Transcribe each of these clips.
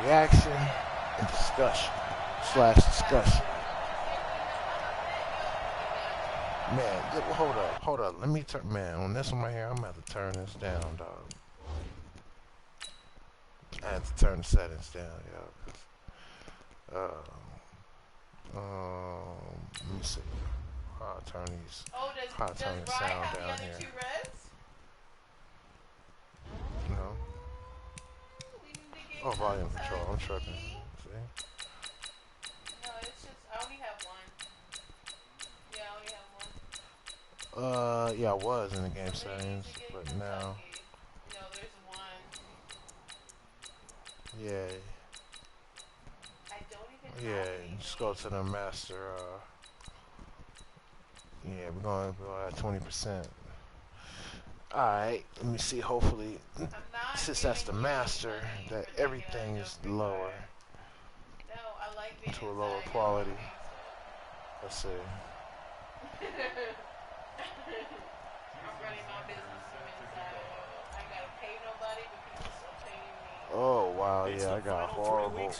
Reaction and discussion slash discussion. Man, hold up. Let me turn. Man, on this one right here, I'm gonna have to turn this down, dog. I have to turn the settings down, yo. Let me see. I'll turn these. Oh, I'll turn the sound down here. Two reds? No. We need to get Oh, volume control. I'm tripping. See? No, it's just I only have one. Yeah, I only have one. Yeah, I was in the game settings, but now. No, there's one. Yeah. I don't even Yeah, just go to the master. Yeah, we're going at 20%. Alright, let me see. Hopefully, since that's the master, that everything is lower No, I like being to a lower quality. Let's see. I'm running my business from inside. I gotta pay nobody, but people still paying me. Oh wow, yeah, I got horrible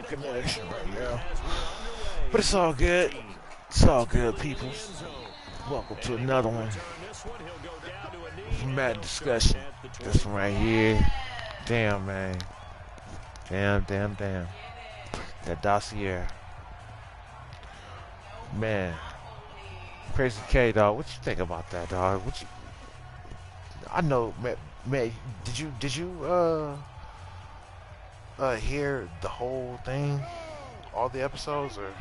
connection right now. But it's all good. It's all good, people. Welcome to another one. Mad discussion. This one right here. Damn, man. Damn. That Dossier. Man. Crazy K, dog. What you think about that, dog? I know, man. Did you hear the whole thing, all the episodes, or?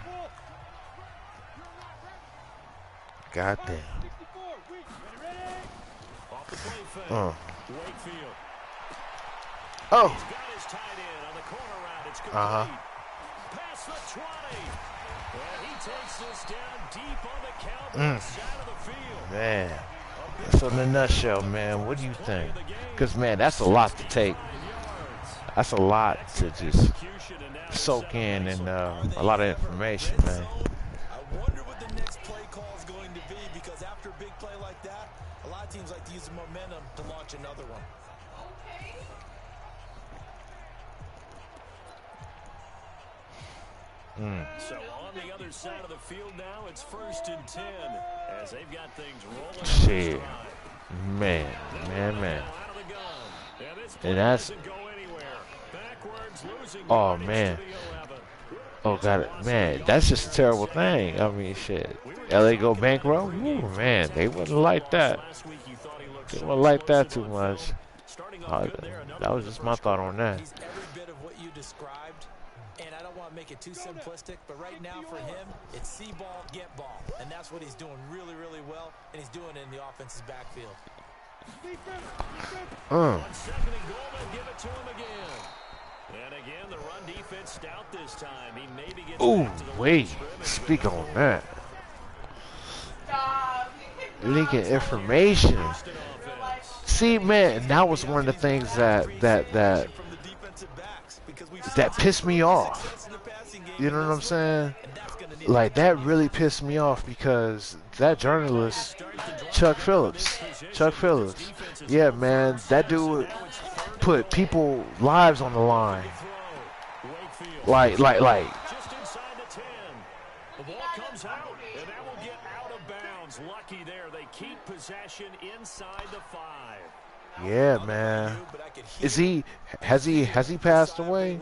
Goddamn. Oh. Uh-huh. Past the 20. And he takes this down deep on the count on the side of the field. Man. So in a nutshell, man, what do you think? Because, man, that's a lot to take. That's a lot to just soak in and a lot of information, man. I wonder what the next play call is going to be, because after a big play like that, a lot of teams like to use the momentum to launch another one. Okay. So on the other side of the field now, it's 1st and 10 as they've got things rolling. Shit. Man. And that's... Oh, man. Oh, got it. Man, that's just a terrible thing. I mean, shit. LA go bankroll? Ooh, man, they wouldn't like that. They wouldn't like that too much. That was just my thought on that. He's every bit of what you described, and I don't want to make it too simplistic, but right now for him, it's see ball, get ball, and that's what he's doing really, really well, and he's doing it in the offense's backfield. 1 second and goal, and give it to him again. And again, the run defense stout this time. He maybe gets back to the wait. Speak on that. Leaking information. See, man, that was one of the things that pissed me off. You know what I'm saying? Like, that really pissed me off, because that journalist, Chuck Phillips, yeah, man, that dude put people's lives on the line. Like. Just inside the 10. The ball comes out, and that will get out of bounds. Lucky there. They keep possession inside the 5. Yeah, man. Has he passed away?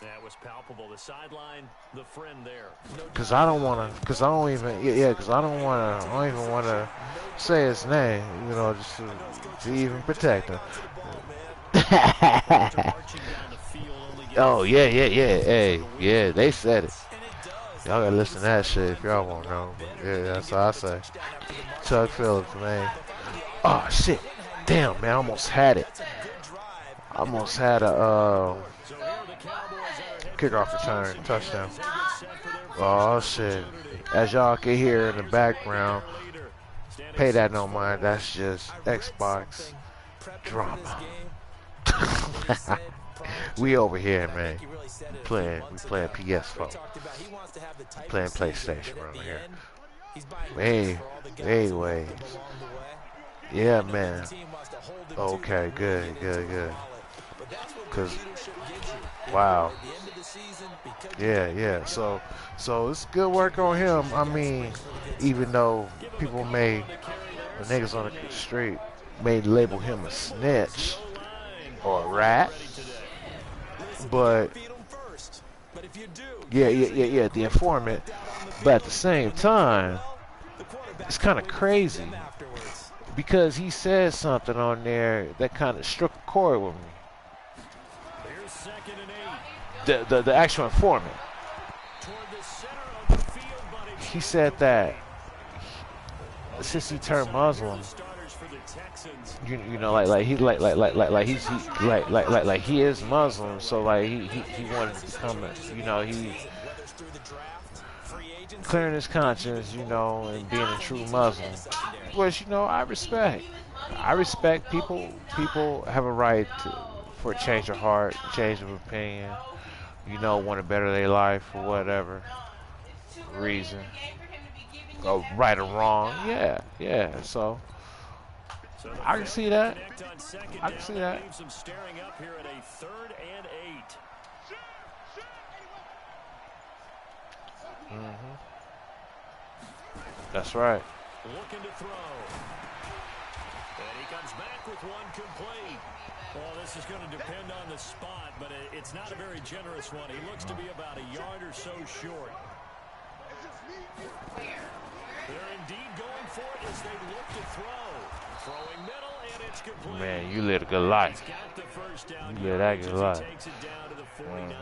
That was palpable. The sideline, the friend there. Cause I don't even want to say his name, you know, just to even protect him. Oh yeah. Hey, yeah, they said it. Y'all gotta listen to that shit if y'all won't know. But yeah, that's what I say. Chuck Phillips, man. Oh shit. Damn, man, I almost had it. I almost had a kickoff return touchdown. Oh shit. As y'all can hear in the background, pay that no mind. That's just Xbox drama. We over here, man. We playing PS4. Playing PlayStation around here. Way. Yeah, man. Okay, good. Cause wow, yeah. So it's good work on him. I mean, even though people may, the niggas on the street may label him a snitch or a rat, but yeah, the informant. But at the same time, it's kind of crazy because he said something on there that kind of struck a chord with me. The actual informant. He said that since he turned Muslim, you know, like he he is Muslim, so like he wanted to become you know, he clearing his conscience, you know, and being a true Muslim, which, you know, I respect. People have a right for a change of heart, change of opinion, you know, want to better their life for whatever reason, go right or wrong. Yeah. So I can see that. I can see that. That's right. Looking to throw. And he comes back with one complete. Well, this is going to depend on the spot, but it's not a very generous one. He looks to be about a yard or so short. They're indeed going for it as they look to throw. Throwing middle, and it's complete. Man, you lived a good life. You lived that good life. Takes it down to the 49.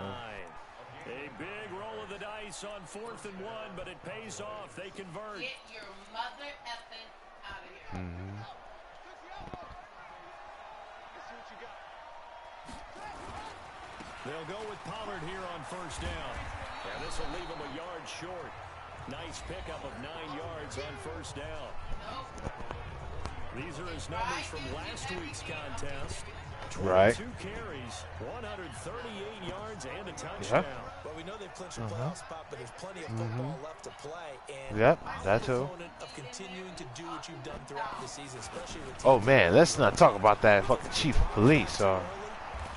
A big roll of the dice on 4th and 1, but it pays off. They convert. Get your mother effing out of here. They'll go with Pollard here on 1st down. And this will leave him a yard short. Nice pickup of 9 yards on 1st down. These are his numbers from last week's contest. Right. 2 carries, 138 yards, and a touchdown. Well, we know they've clinched a playoff spot, but there's plenty of football left to play. And that too. Of continuing to do what you've done throughout the season, especially with Oh man, let's not talk about that fucking chief of police.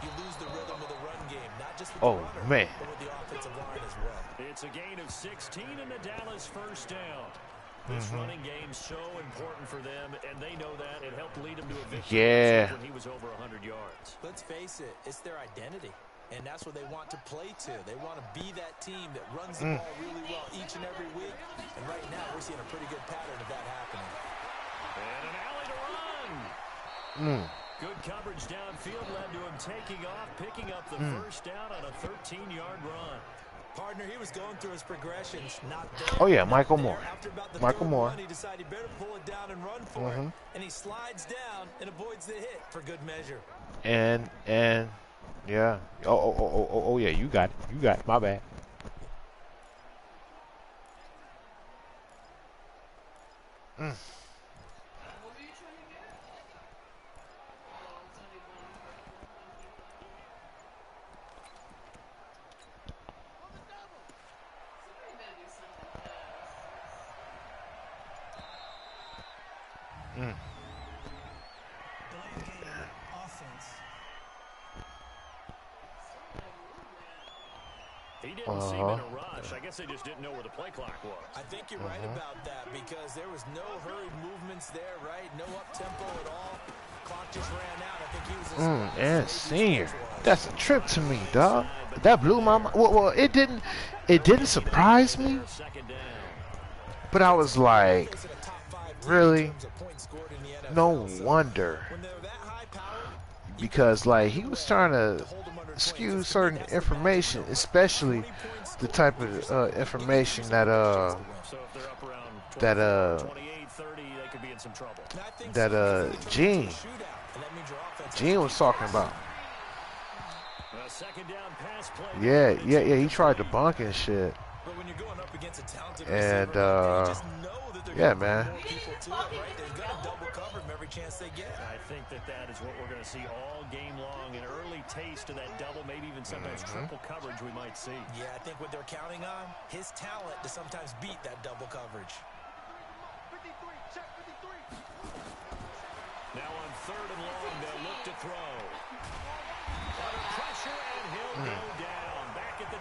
you lose the rhythm of the run game, not just with Oh the runner, man. but with the offensive line as well. It's a gain of 16 in the Dallas 1st down. This running game's so important for them, and they know that. It helped lead them to a victory when he was over 100 yards. Let's face it, it's their identity, and that's what they want to play to. They want to be that team that runs the ball really well each and every week, and right now we're seeing a pretty good pattern of that happening. And an alley to run. Good coverage downfield led to him taking off, picking up the 1st down on a 13-yard run. Partner, he was going through his progressions. Not there, Oh yeah, Michael Moore. Michael Moore. He decided he better pull it down and run for it. And he slides down and avoids the hit for good measure. And yeah. Oh yeah, you got it. My bad. He didn't seem in a rush. I guess they just didn't know where the play clock was. I think you're right about that because there was no hurried movements there, right? No up-tempo at all. Clock just ran out. I think he was and senior. That's a trip to me, dog. That blew my mind. Well, it didn't surprise me. But I was like, really? No wonder. Because like he was trying to skew certain information, especially the type of information that Gene was talking about. Yeah, he tried to bunk and shit. And yeah, man. I think that is what we're going to see all game long. An early taste of that double, maybe even sometimes triple coverage we might see. Yeah, I think what they're counting on, his talent to sometimes beat that double coverage. Now on 3rd and long, they'll look to throw.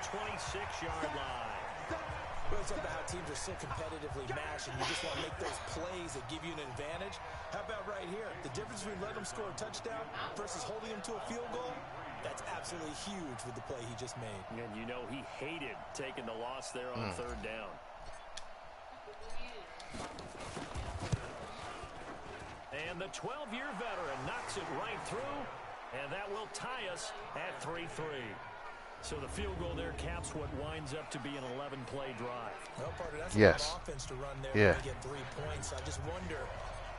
26-yard line. We're talking about how teams are so competitively matched, and you just want to make those plays that give you an advantage. How about right here? The difference between letting them score a touchdown versus holding them to a field goal, that's absolutely huge with the play he just made. And you know he hated taking the loss there on third down. And the 12-year veteran knocks it right through, and that will tie us at 3-3. So the field goal there caps what winds up to be an 11-play drive. Well, partner, that's a lot of offense to run there to get 3 points. I just wonder,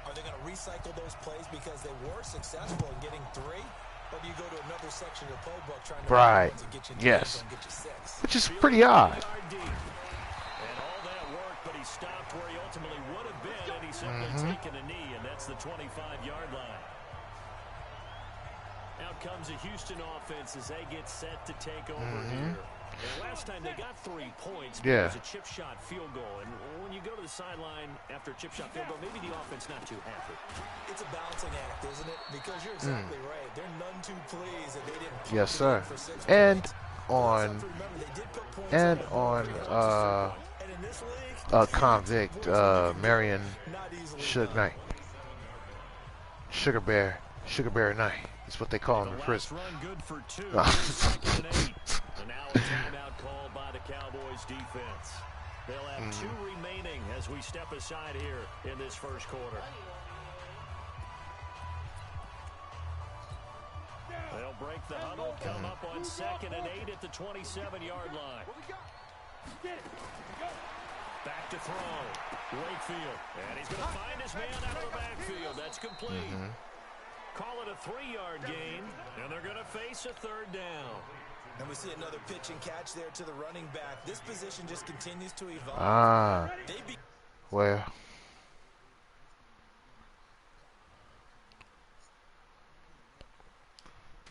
are they going to recycle those plays because they were successful in getting 3? Or do you go to another section of the playbook trying to get you yes, and get you 6? Which is pretty odd. And all that work, but he stopped where he ultimately would have been, and he's simply taken a knee, and that's the 25-yard line. Out comes the Houston offense as they get set to take over here. And last time they got 3 points, but it was a chip shot field goal. And when you go to the sideline after a chip shot field goal, maybe the offense not too happy. It's a balancing act, isn't it? Because you're exactly right. They're none too pleased that they didn't put yes, sir. For 6 and points. on convict Marion Suge Knight. Sugar Bear Knight. That's what they call him in prison. Run good for 2. And now a timeout called by the Cowboys defense. They'll have 2 remaining as we step aside here in this first quarter. They'll break the huddle, come up on 2nd and 8 at the 27-yard line. Back to throw. Wakefield. And he's going to find his man out of the backfield. That's complete. Call it a 3-yard gain, and they're going to face a 3rd down. And we see another pitch and catch there to the running back. This position just continues to evolve.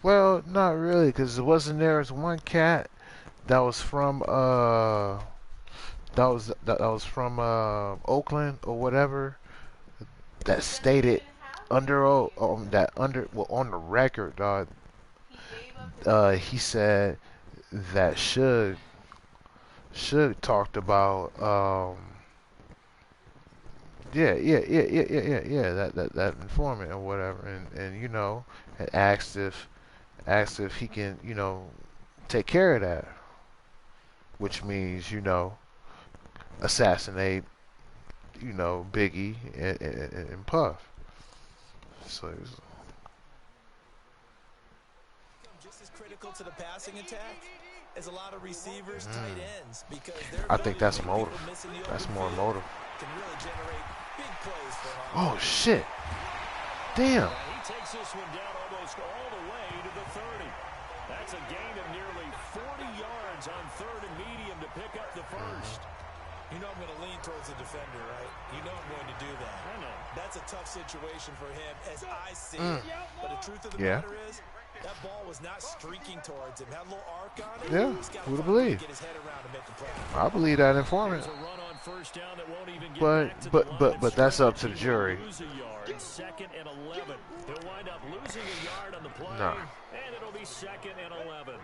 Well, not really, because it wasn't there. Was one cat that was from Oakland or whatever that stated on the record, dog. He said that Suge talked about that informant or whatever, and you know, had asked if he can, you know, take care of that, which means, you know, assassinate, you know, Biggie and Puff. So just as critical to the passing attack as a lot of receivers, tight ends, because I think that's motive. That's more motive. Can really generate big plays for him. Oh shit! Damn. He takes this one down almost all the way to the 30. That's a gain of nearly 40 yards on 3rd and medium to pick up the first. You know I'm going to lean towards the defender, right? You know I'm going to do that. I know. That's a tough situation for him as I see it. But the truth of the matter is, that ball was not streaking towards him. Had a little arc on it. Yeah, who'd have believed? Get his head around and make the play. I believe that informant. But that's up to the jury. 2nd and 11. He'll wind up losing a yard on the play. Nah. And it'll be 2nd and 11.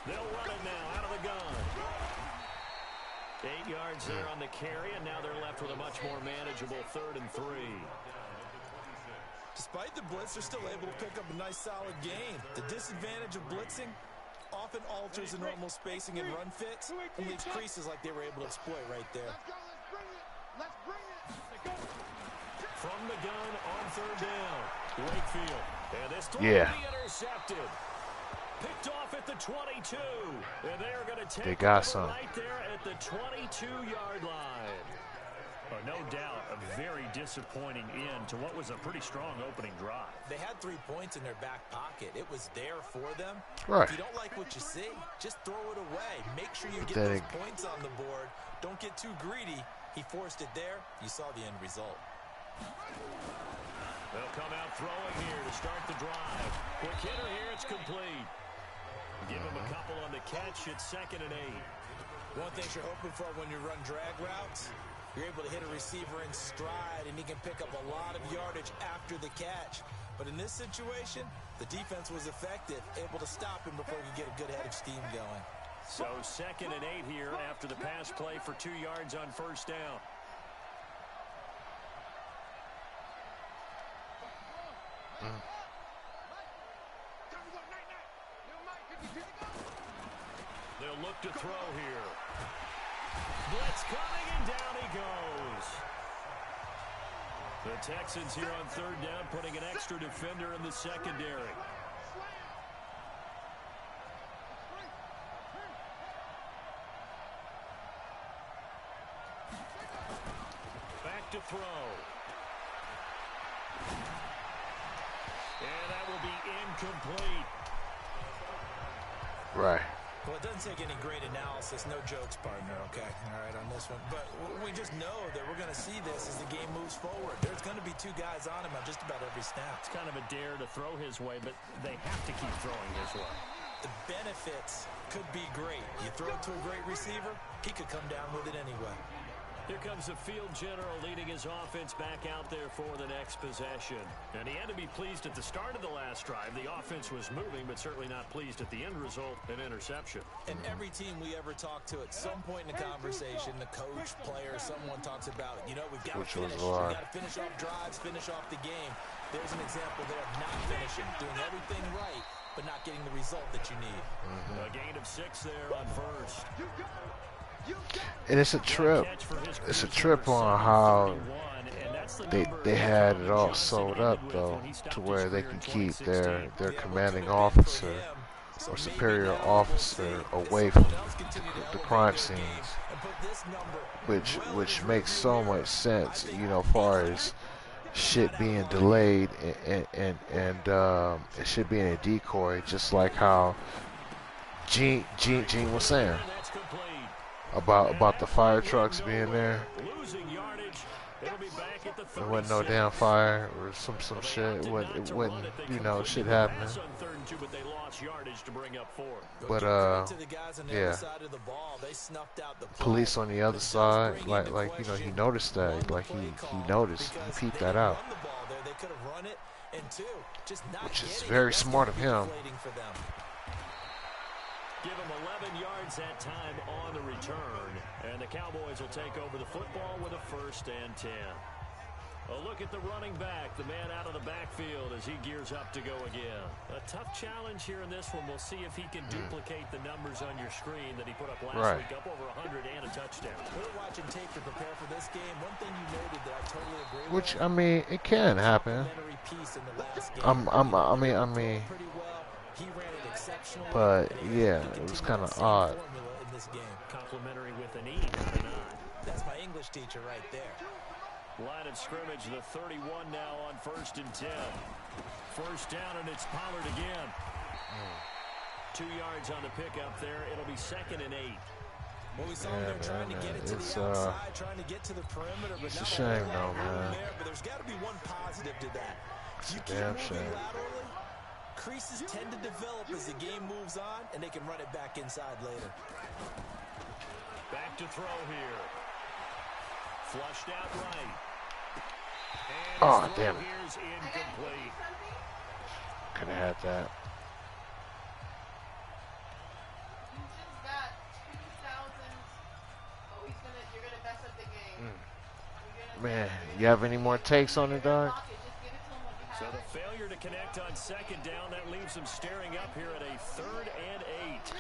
They'll run it now out of the gun. 8 yards there on the carry, and now they're left with a much more manageable 3rd and 3. Despite the blitz, they're still able to pick up a nice solid gain. The disadvantage of blitzing often alters the normal spacing and run fits and leaves creases like they were able to exploit right there. From the gun on 3rd down, Wakefield. And this throw will be intercepted. Picked off at the 22. And they're going to take it right there at the 22-yard line. No doubt a very disappointing end to what was a pretty strong opening drive. They had 3 points in their back pocket. It was there for them. Right. If you don't like what you see, just throw it away. Make sure you get those points on the board. Don't get too greedy. He forced it there. You saw the end result. They'll come out throwing here to start the drive. Quick hitter here, it's complete. Give him a couple on the catch. It's 2nd and 8. One thing you're hoping for when you run drag routes, You're able to hit a receiver in stride, and he can pick up a lot of yardage after the catch. But in this situation, the defense was effective, able to stop him before he could get a good head of steam going. So 2nd and 8 here after the pass play for 2 yards on first down. They'll look to throw here. Blitz coming, and down he goes. The Texans here on 3rd down, putting an extra defender in the secondary. Back to throw. And that will be incomplete. Right. Well, it doesn't take any great analysis, no jokes, partner, okay? All right, on this one. But we just know that we're going to see this as the game moves forward. There's going to be 2 guys on him on just about every snap. It's kind of a dare to throw his way, but they have to keep throwing his way. The benefits could be great. You throw it to a great receiver, he could come down with it anyway. Here comes the field general leading his offense back out there for the next possession. And he had to be pleased at the start of the last drive. The offense was moving, but certainly not pleased at the end result, an interception. And every team we ever talk to, at some point in the conversation, the coach, player, someone talks about, you know, we've got to finish. We've got to finish off drives, finish off the game. There's an example there of not finishing, doing everything right, but not getting the result that you need. A gain of 6 there on first. And it's a trip. It's a trip on how they had it all sewed up, though, to where they can keep their commanding officer or superior officer away from the crime scenes, which makes so much sense, you know, as far as shit being delayed and shit being a decoy, just like how Gene was saying about the fire trucks being there. There wasn't no damn fire or some shit. It wasn't, you know, shit happening. But yeah, police on the other side, like you know, he noticed that, like he peeped that out, which is very smart of him. Give him 11 yards that time on the return. And the Cowboys will take over the football with a 1st and 10. A look at the running back, the man out of the backfield as he gears up to go again. A tough challenge here in this one. We'll see if he can duplicate the numbers on your screen that he put up last week, up over 100 and a touchdown. We're watching tape to prepare for this game. One thing you noted that I totally agree with. Which, I mean, it can happen. I mean. But yeah, it was kind of odd. Complimentary with an E, not an I. That's my English teacher right there. Line of scrimmage, the 31 now on 1st and 10. 1st down, and it's Pollard again. 2 yards on the pickup there. It'll be 2nd and 8. Well, we saw him trying to get it to the outside, trying to get to the perimeter, but it's a shame, though, man. But there's got to be one positive to that. It's a damn shame. Creases tend to develop as the game moves on, and they can run it back inside later. Back to throw here. Flushed out right. And oh, damn it. Here's incomplete. Could have had that. You just got 2,000. Oh, you're gonna mess up the game. Man, you have any more takes on it, dog? So the failure to connect on 2nd down, that leaves them staring up here at a 3rd and 8.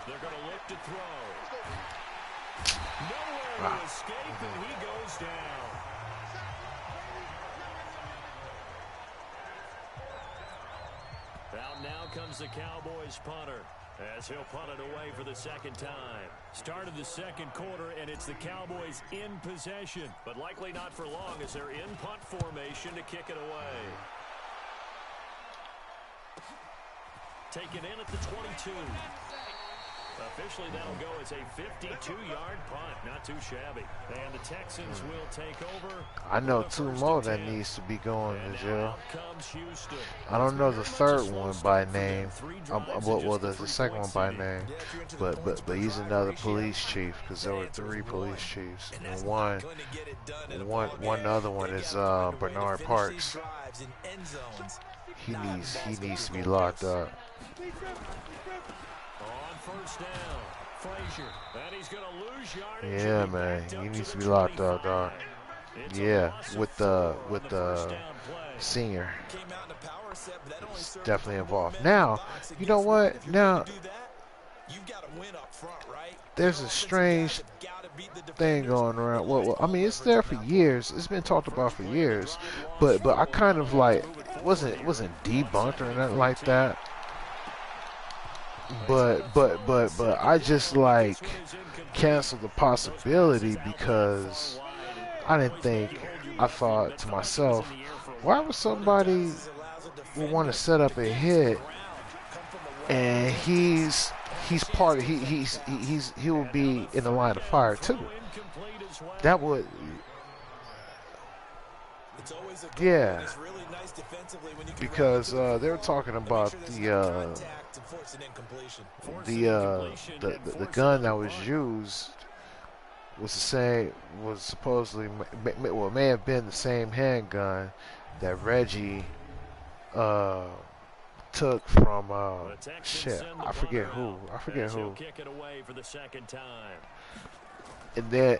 They're going to look to throw. Nowhere to escape, and he goes down. Out now comes the Cowboys punter, as he'll punt it away for the 2nd time. Started the 2nd quarter, and it's the Cowboys in possession, but likely not for long as they're in punt formation to kick it away. Taken in at the 22. Officially, that'll go as a 52-yard punt. Not too shabby. And the Texans will take over. I know two more that needs to be going to jail. I don't know the third one by name. Well, the second one by name. But he's another police chief because there were 3 police chiefs. And one other one is Bernard Parks. He needs to be locked up. First down, Frazier, and he's going to lose yardage. Yeah, man, he needs to be locked up, dog. Yeah, with the senior, it's definitely involved. Now, you know what? Now, there's a strange thing going around. Well, I mean, it's there for years. It's been talked about for years, but I kind of like wasn't debunked or nothing like that. But I just like canceled the possibility because I thought to myself, why would somebody want to set up a hit and he will be in the line of fire too. That would, yeah, because they were talking about the gun that was used was the same, was supposedly, well, it may have been the same handgun that Reggie took from shit, I forget who. And then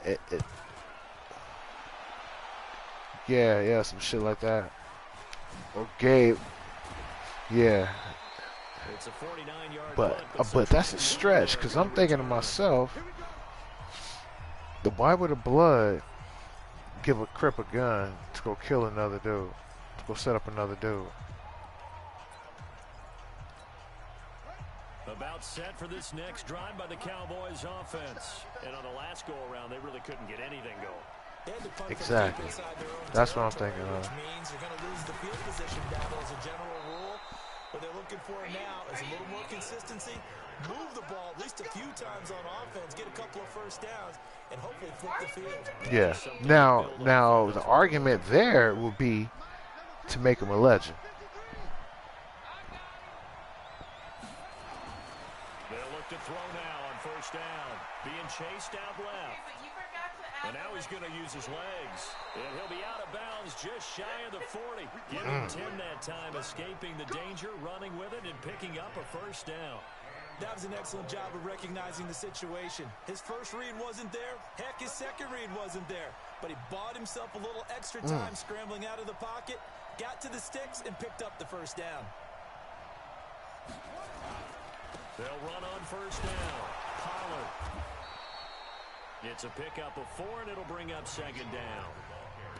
yeah, some shit like that. Or Gabe, yeah. It's a 49-yard but that's a stretch because I'm thinking to myself, why would a blood give a Crip a gun to go kill another dude, to go set up another dude? About set for this next drive by the Cowboys offense. And on the last go-around, they really couldn't get anything going. Exactly. That's what I'm thinking of. Which means you're going to lose the field position battle as a general rule. What they're looking for now is a little more consistency. Move the ball at least a few times on offense. Get a couple of first downs and hopefully flip the field. Yeah. Now the argument there will be to make him a legend. They'll look to throw now on first down. Being chased out left. And now he's going to use his legs. And he'll be out of bounds just shy of the 40. Getting 10 that time, escaping the danger, running with it, and picking up a first down. That was an excellent job of recognizing the situation. His first read wasn't there. Heck, his second read wasn't there. But he bought himself a little extra time scrambling out of the pocket, got to the sticks, and picked up the first down. They'll run on first down. Pollard. It's a pickup of 4, and it'll bring up second down.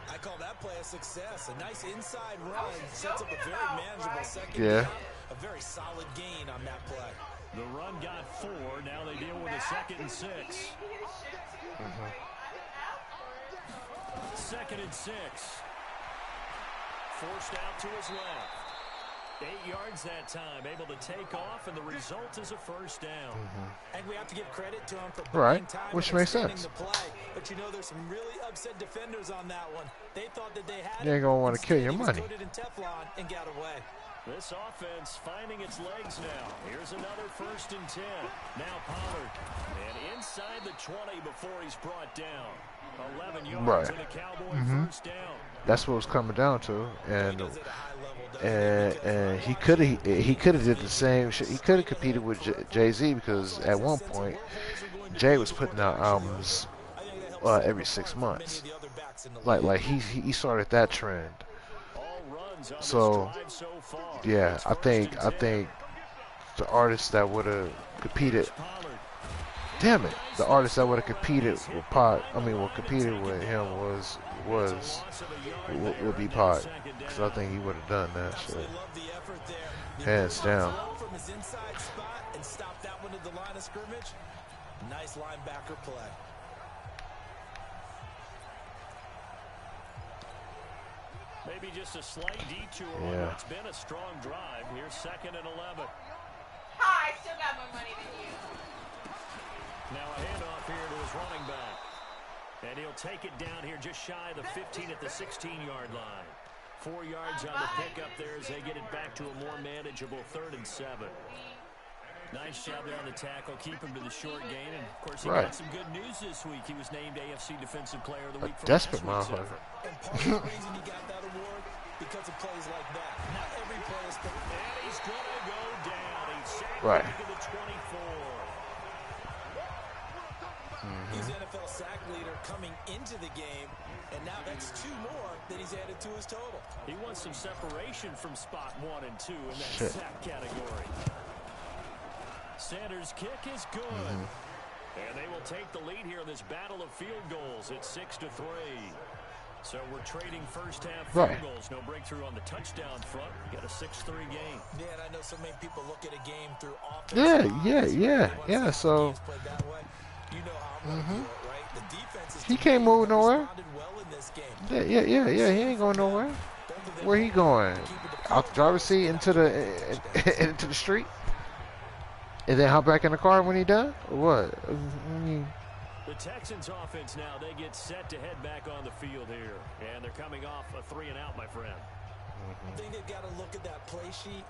I call that play a success. A nice inside run sets up a very manageable second down. A very solid gain on that play. The run got 4. Now they deal with a 2nd and 6. Second and 6. Forced out to his left. 8 yards that time, able to take off, and the result is a first down. And we have to give credit to him for right, time which makes sense. The play. But you know, there's some really upset defenders on that one. They thought that they had you ain't gonna want to kill your money. Put it in Teflon and got away. This offense finding its legs now. Here's another 1st and 10. Now Pollard, and inside the 20 before he's brought down. 11 yards and a Cowboy first down. That's what it was coming down to, and he could have did the same shit. He could have competed with Jay-Z because at one point Jay was putting out albums every 6 months. Like he started that trend. So yeah, I think the artist that would have competed. Damn it! The artist that would have competed with competed with him would be Pot, because I think he would have done that shit hands down. Nice linebacker play. Maybe just a slight detour on what's been a strong drive. Here's 2nd and 11. I still got more money than you. Now a handoff here to his running back. And he'll take it down here just shy of the 15 at the 16-yard line. 4 yards on the pickup there as they get it back to a more manageable 3rd and 7. Nice job there on the tackle. Keep him to the short gain. And, of course, he got some good news this week. He was named AFC Defensive Player of the Week for desperate motherfucker. And part of the reason he got that award, because of plays like that. Not every play is... And he's going to go down. He's sacked back to the 24. He's NFL sack leader coming into the game, and now that's 2 more that he's added to his total. He wants some separation from spot 1 and 2 in that sack category. Sanders' kick is good. And they will take the lead here in this battle of field goals. It's 6-3. So we're trading first half field goals. No breakthrough on the touchdown front. Got a 6-3 game. Yeah, and I know so many people look at a game through offense. Yeah. So you know how I'm gonna do it, right? The defense is he can't move nowhere. well in this game. Yeah. He ain't going nowhere. Where he going? Out the driver's seat into the street? And then hop back in the car when he done? Or what? The Texans offense now, they get set to head back on the field here. And they're coming off a 3-and-out, my friend. I think they've got to look at that play sheet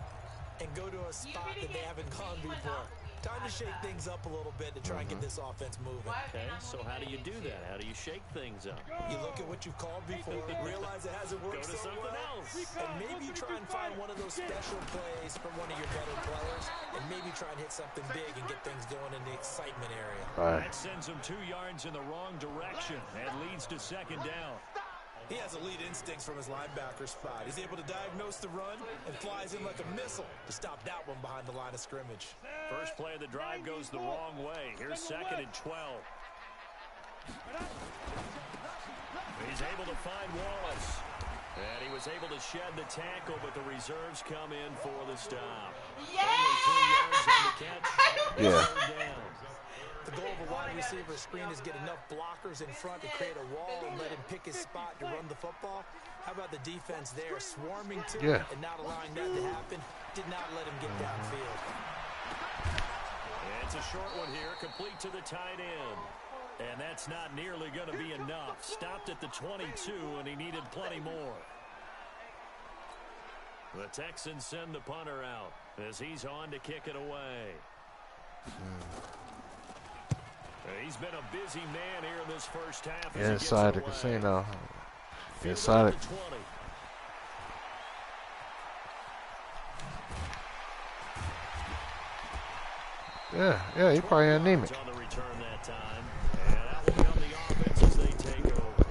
and go to a spot that they haven't gone before. Time to shake things up a little bit to try and get this offense moving. Okay, so how do you do that? How do you shake things up? You look at what you've called before, realize it hasn't worked Go to something else. and maybe try and find one of those special plays from one of your better players, and maybe try and hit something big and get things going in the excitement area. That sends them 2 yards in the wrong direction and leads to 2nd down. He has elite instincts from his linebacker spot. He's able to diagnose the run and flies in like a missile to stop that one behind the line of scrimmage. First play of the drive goes the wrong way. Here's 2nd and 12. He's able to find Wallace. And he was able to shed the tackle, but the reserves come in for the stop. Yeah! Only 3 yards on the catch. Yeah. The goal of a wide receiver screen is get enough blockers in front to create a wall and let him pick his spot to run the football. How about the defense there, swarming to it and not allowing that to happen? Did not let him get downfield. It's a short one here, complete to the tight end. And that's not nearly going to be enough. Stopped at the 22, and he needed plenty more. The Texans send the punter out as he's on to kick it away. He's been a busy man here in this first half. Inside the casino. Inside it. Yeah, he probably anemic. On the return that time. And that will become the offense as they take over.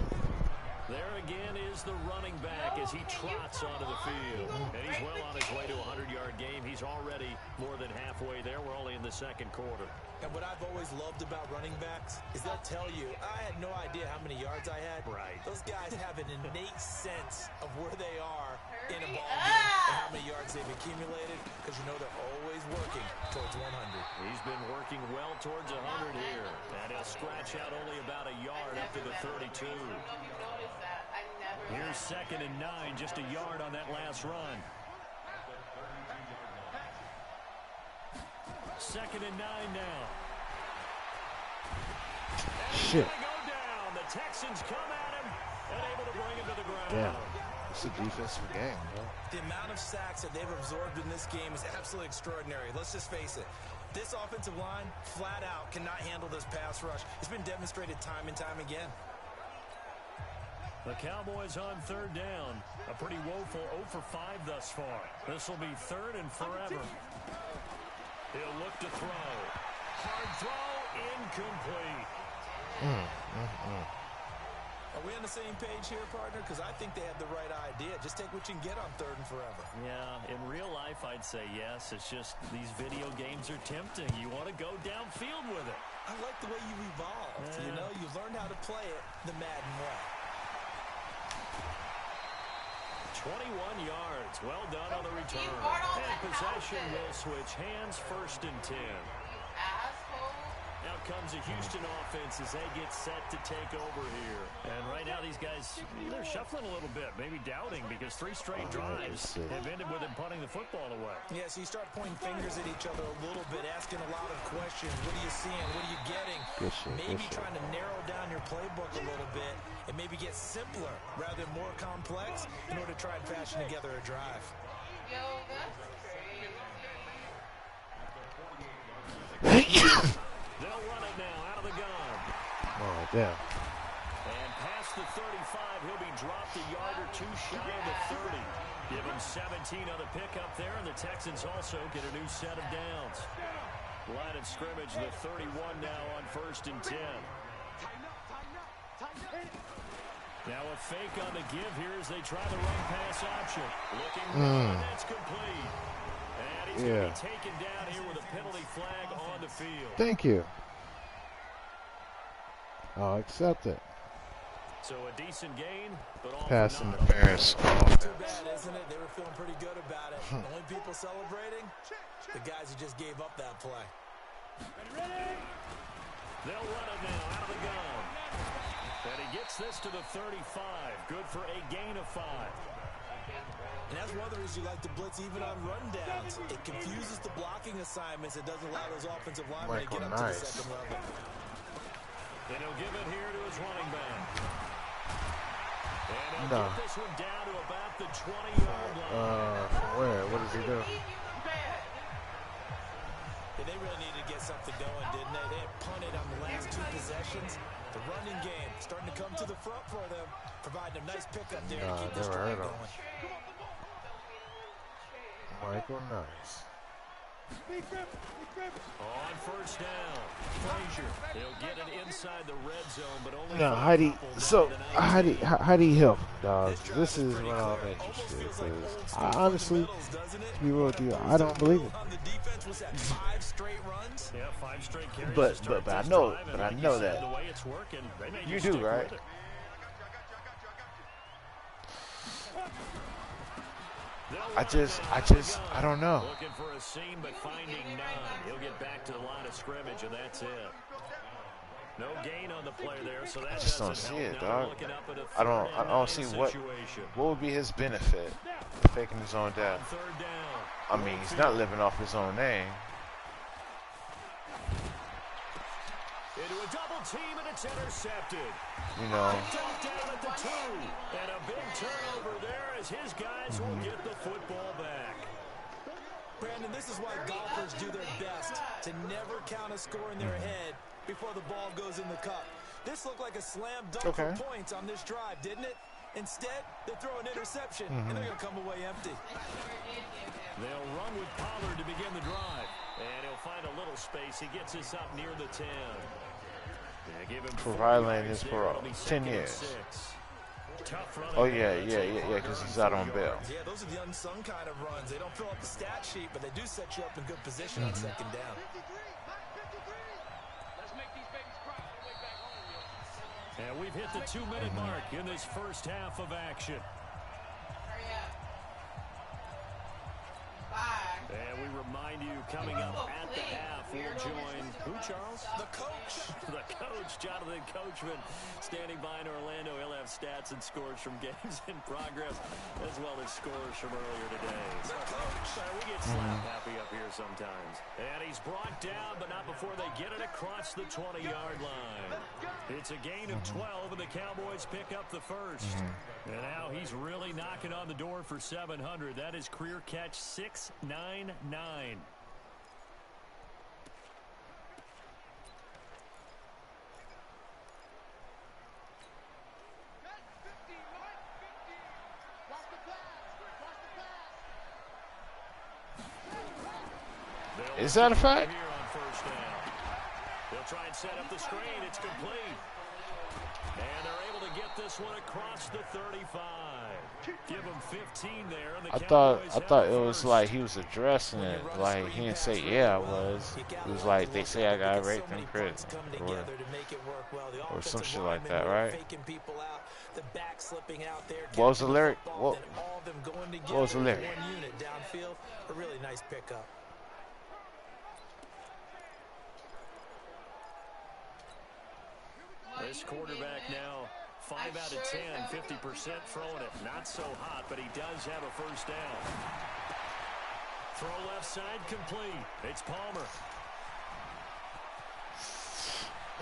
There again is the running back as he trots onto the field. And he's well on his way to a 100-yard game. He's already more than halfway there. We're only in the 2nd quarter. And what I've always loved about running backs is they'll tell you, I had no idea how many yards I had. Right. Those guys have an innate sense of where they are in a ball game and how many yards they've accumulated because you know they're always working towards 100. He's been working well towards 100 here. And he'll scratch out only about a yard up to the 32. Here's 2nd and 9, just a yard on that last run. 2nd and 9 now. Shit. Go down. The Texans come at him and able to bring him to the ground. Damn. It's a defensive game, bro. The amount of sacks that they've absorbed in this game is absolutely extraordinary. Let's just face it. This offensive line, flat out, cannot handle this pass rush. It's been demonstrated time and time again. The Cowboys on 3rd down. A pretty woeful 0 for 5 thus far. This will be 3rd and forever. He'll look to throw. Hard throw, incomplete. Are we on the same page here, partner? Because I think they have the right idea. Just take what you can get on 3rd and forever. Yeah, in real life, I'd say yes. It's just these video games are tempting. You want to go downfield with it. I like the way you evolved. You know, you learned how to play it the Madden way. 21 yards. Well done on the return. And possession will switch hands. 1st and 10. Now comes the Houston offense as they get set to take over here. And right now these guys, they're shuffling a little bit, maybe doubting, because 3 straight drives have ended with them punting the football away. Yeah, so you start pointing fingers at each other a little bit, asking a lot of questions. What are you seeing? What are you getting? Maybe trying to narrow down your playbook a little bit and maybe get simpler rather than more complex in order to try and fashion together a drive. Yo, that's crazy. They'll run it now out of the gun. Oh, damn. And past the 35, he'll be dropped a yard or 2 shy of the 30. Give him 17 on the pickup there, and the Texans also get a new set of downs. Line of scrimmage, the 31 now on 1st and 10. Now a fake on the give here as they try the run pass option. Looking good, that's complete. And he's going to be taken down here with a penalty flag on the field. Thank you. I'll accept it. So a decent gain, but all Pass for naught. interference. Too bad, isn't it? They were feeling pretty good about it. The only people celebrating, the guys who just gave up that play. They'll run it now out of the gun. And he gets this to the 35. Good for a gain of 5. And that's one of the reasons you like to blitz even on rundowns. It confuses the blocking assignments. It doesn't allow those offensive linemen to get up to the second level. And he'll give it here to his running back. And he'll get this one down to about the 20-yard line. From where? What does he do? Yeah, they really needed to get something going, didn't they? They had punted on the last 2 possessions. The running game starting to come to the front for them, providing a nice pickup there to keep this drive going. Michael Nice. On 1st down, Frazier. He'll get it inside the red zone, but only Now, how do you help, dog? This is what I'm interested in. Because I honestly, to be real with you, I don't believe it. Yeah, 5 straight carries. But I know that the way it's working, they may you just do, stick right? with it. I don't know. Looking for a seam, but finding none. He'll get back to the line of scrimmage, and that's it. No gain on the play there, so that I just don't doesn't see help. it, Now dog. looking up at a I don't 3rd see and 9 what situation. would be his benefit faking his own death. 3rd down. I mean, he's not living off his own name. Into a double team, and it's intercepted. You know. Dumped down at the 2. And a big turnover there as his guys will get the football back. Brandon, this is why golfers do their best to never count a score in their head before the ball goes in the cup. This looked like a slam dunk for points on this drive, didn't it? Instead, they throw an interception, and they're going to come away empty. They'll run with Pollard to begin the drive. And he'll find a little space. He gets us up near the 10. For violating his parole. 10 years. Oh, yeah, because he's out on bail. Yeah, those are the unsung kind of runs. They don't fill up the stat sheet, but they do set you up in good position on 2nd down. And we've hit the 2-minute mark in this first half of action. Hurry up. Bye. And we remind you, coming up at the half, we'll join who, Charles? The coach. The coach, Jonathan Coachman, standing by in Orlando. He'll have stats and scores from games in progress, as well as scores from earlier today. The coach. We get slap happy up here sometimes. And he's brought down, but not before they get it across the 20-yard line. It's a gain of 12, and the Cowboys pick up the first. And now he's really knocking on the door for 700. That is career catch 699. Is that a fact? They'll try and set up the screen. It's complete. And they're able to get this one across the 35. Give him 15 there. And the I thought it was like he was addressing it. Like he didn't say, yeah, I was. It was like they say I got raped in prison. Or some shit like that, right? What was the lyric? What was the lyric? A really nice pickup. This quarterback now 5 out of 10, 50% throwing it. Not so hot, but he does have a first down. Throw left side complete. It's Palmer.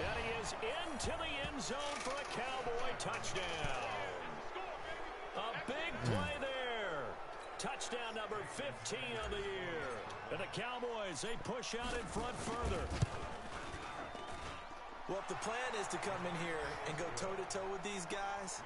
And he is into the end zone for a Cowboy touchdown. A big play there. Touchdown number 15 of the year. And the Cowboys, they push out in front further. Well, if the plan is to come in here and go toe-to-toe with these guys,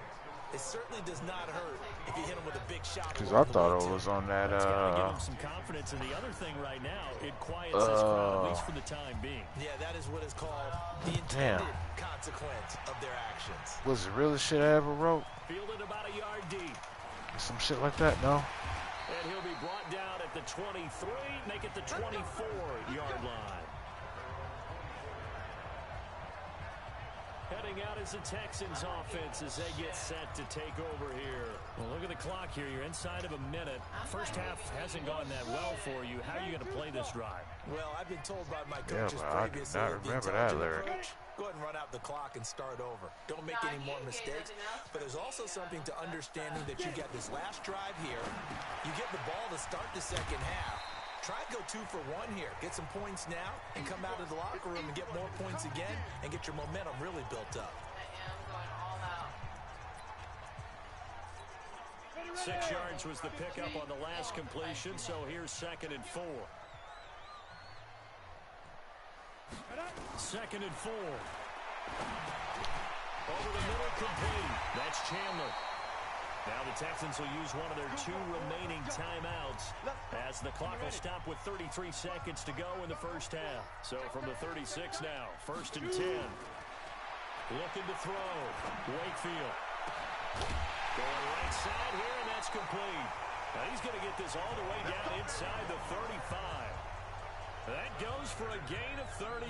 it certainly does not hurt if you hit them with a big shot. Because I thought it was on that, It's got to give them some confidence. And the other thing right now, it quiets this crowd, at least for the time being. Yeah, that is what is called the intended consequence of their actions. Was it really shit I ever wrote? Fielded about a yard deep. Some shit like that, no? And he'll be brought down at the 23, make it the 24-yard line. Heading out is the Texans offense as they get set to take over here. Well, look at the clock here. You're inside of a minute. First half hasn't gone that well for you. How are you going to play this drive? Well, I've been told by my coaches previously. I remember that lyric. Go ahead and run out the clock and start over. Don't make any more mistakes. But there's also something to understanding that you get this last drive here. You get the ball to start the second half. Try to go 2 for 1 here. Get some points now and come out of the locker room and get more points again and get your momentum really built up. I am going all out. 6 yards was the pickup on the last completion, so here's 2nd and 4. 2nd and 4. Over the middle complete. That's Chandler. Now the Texans will use one of their 2 remaining timeouts as the clock will stop with 33 seconds to go in the first half. So from the 36 now, 1st and 10. Looking to throw. Wakefield. Going right side here, and that's complete. Now he's going to get this all the way down inside the 35. That goes for a gain of 31.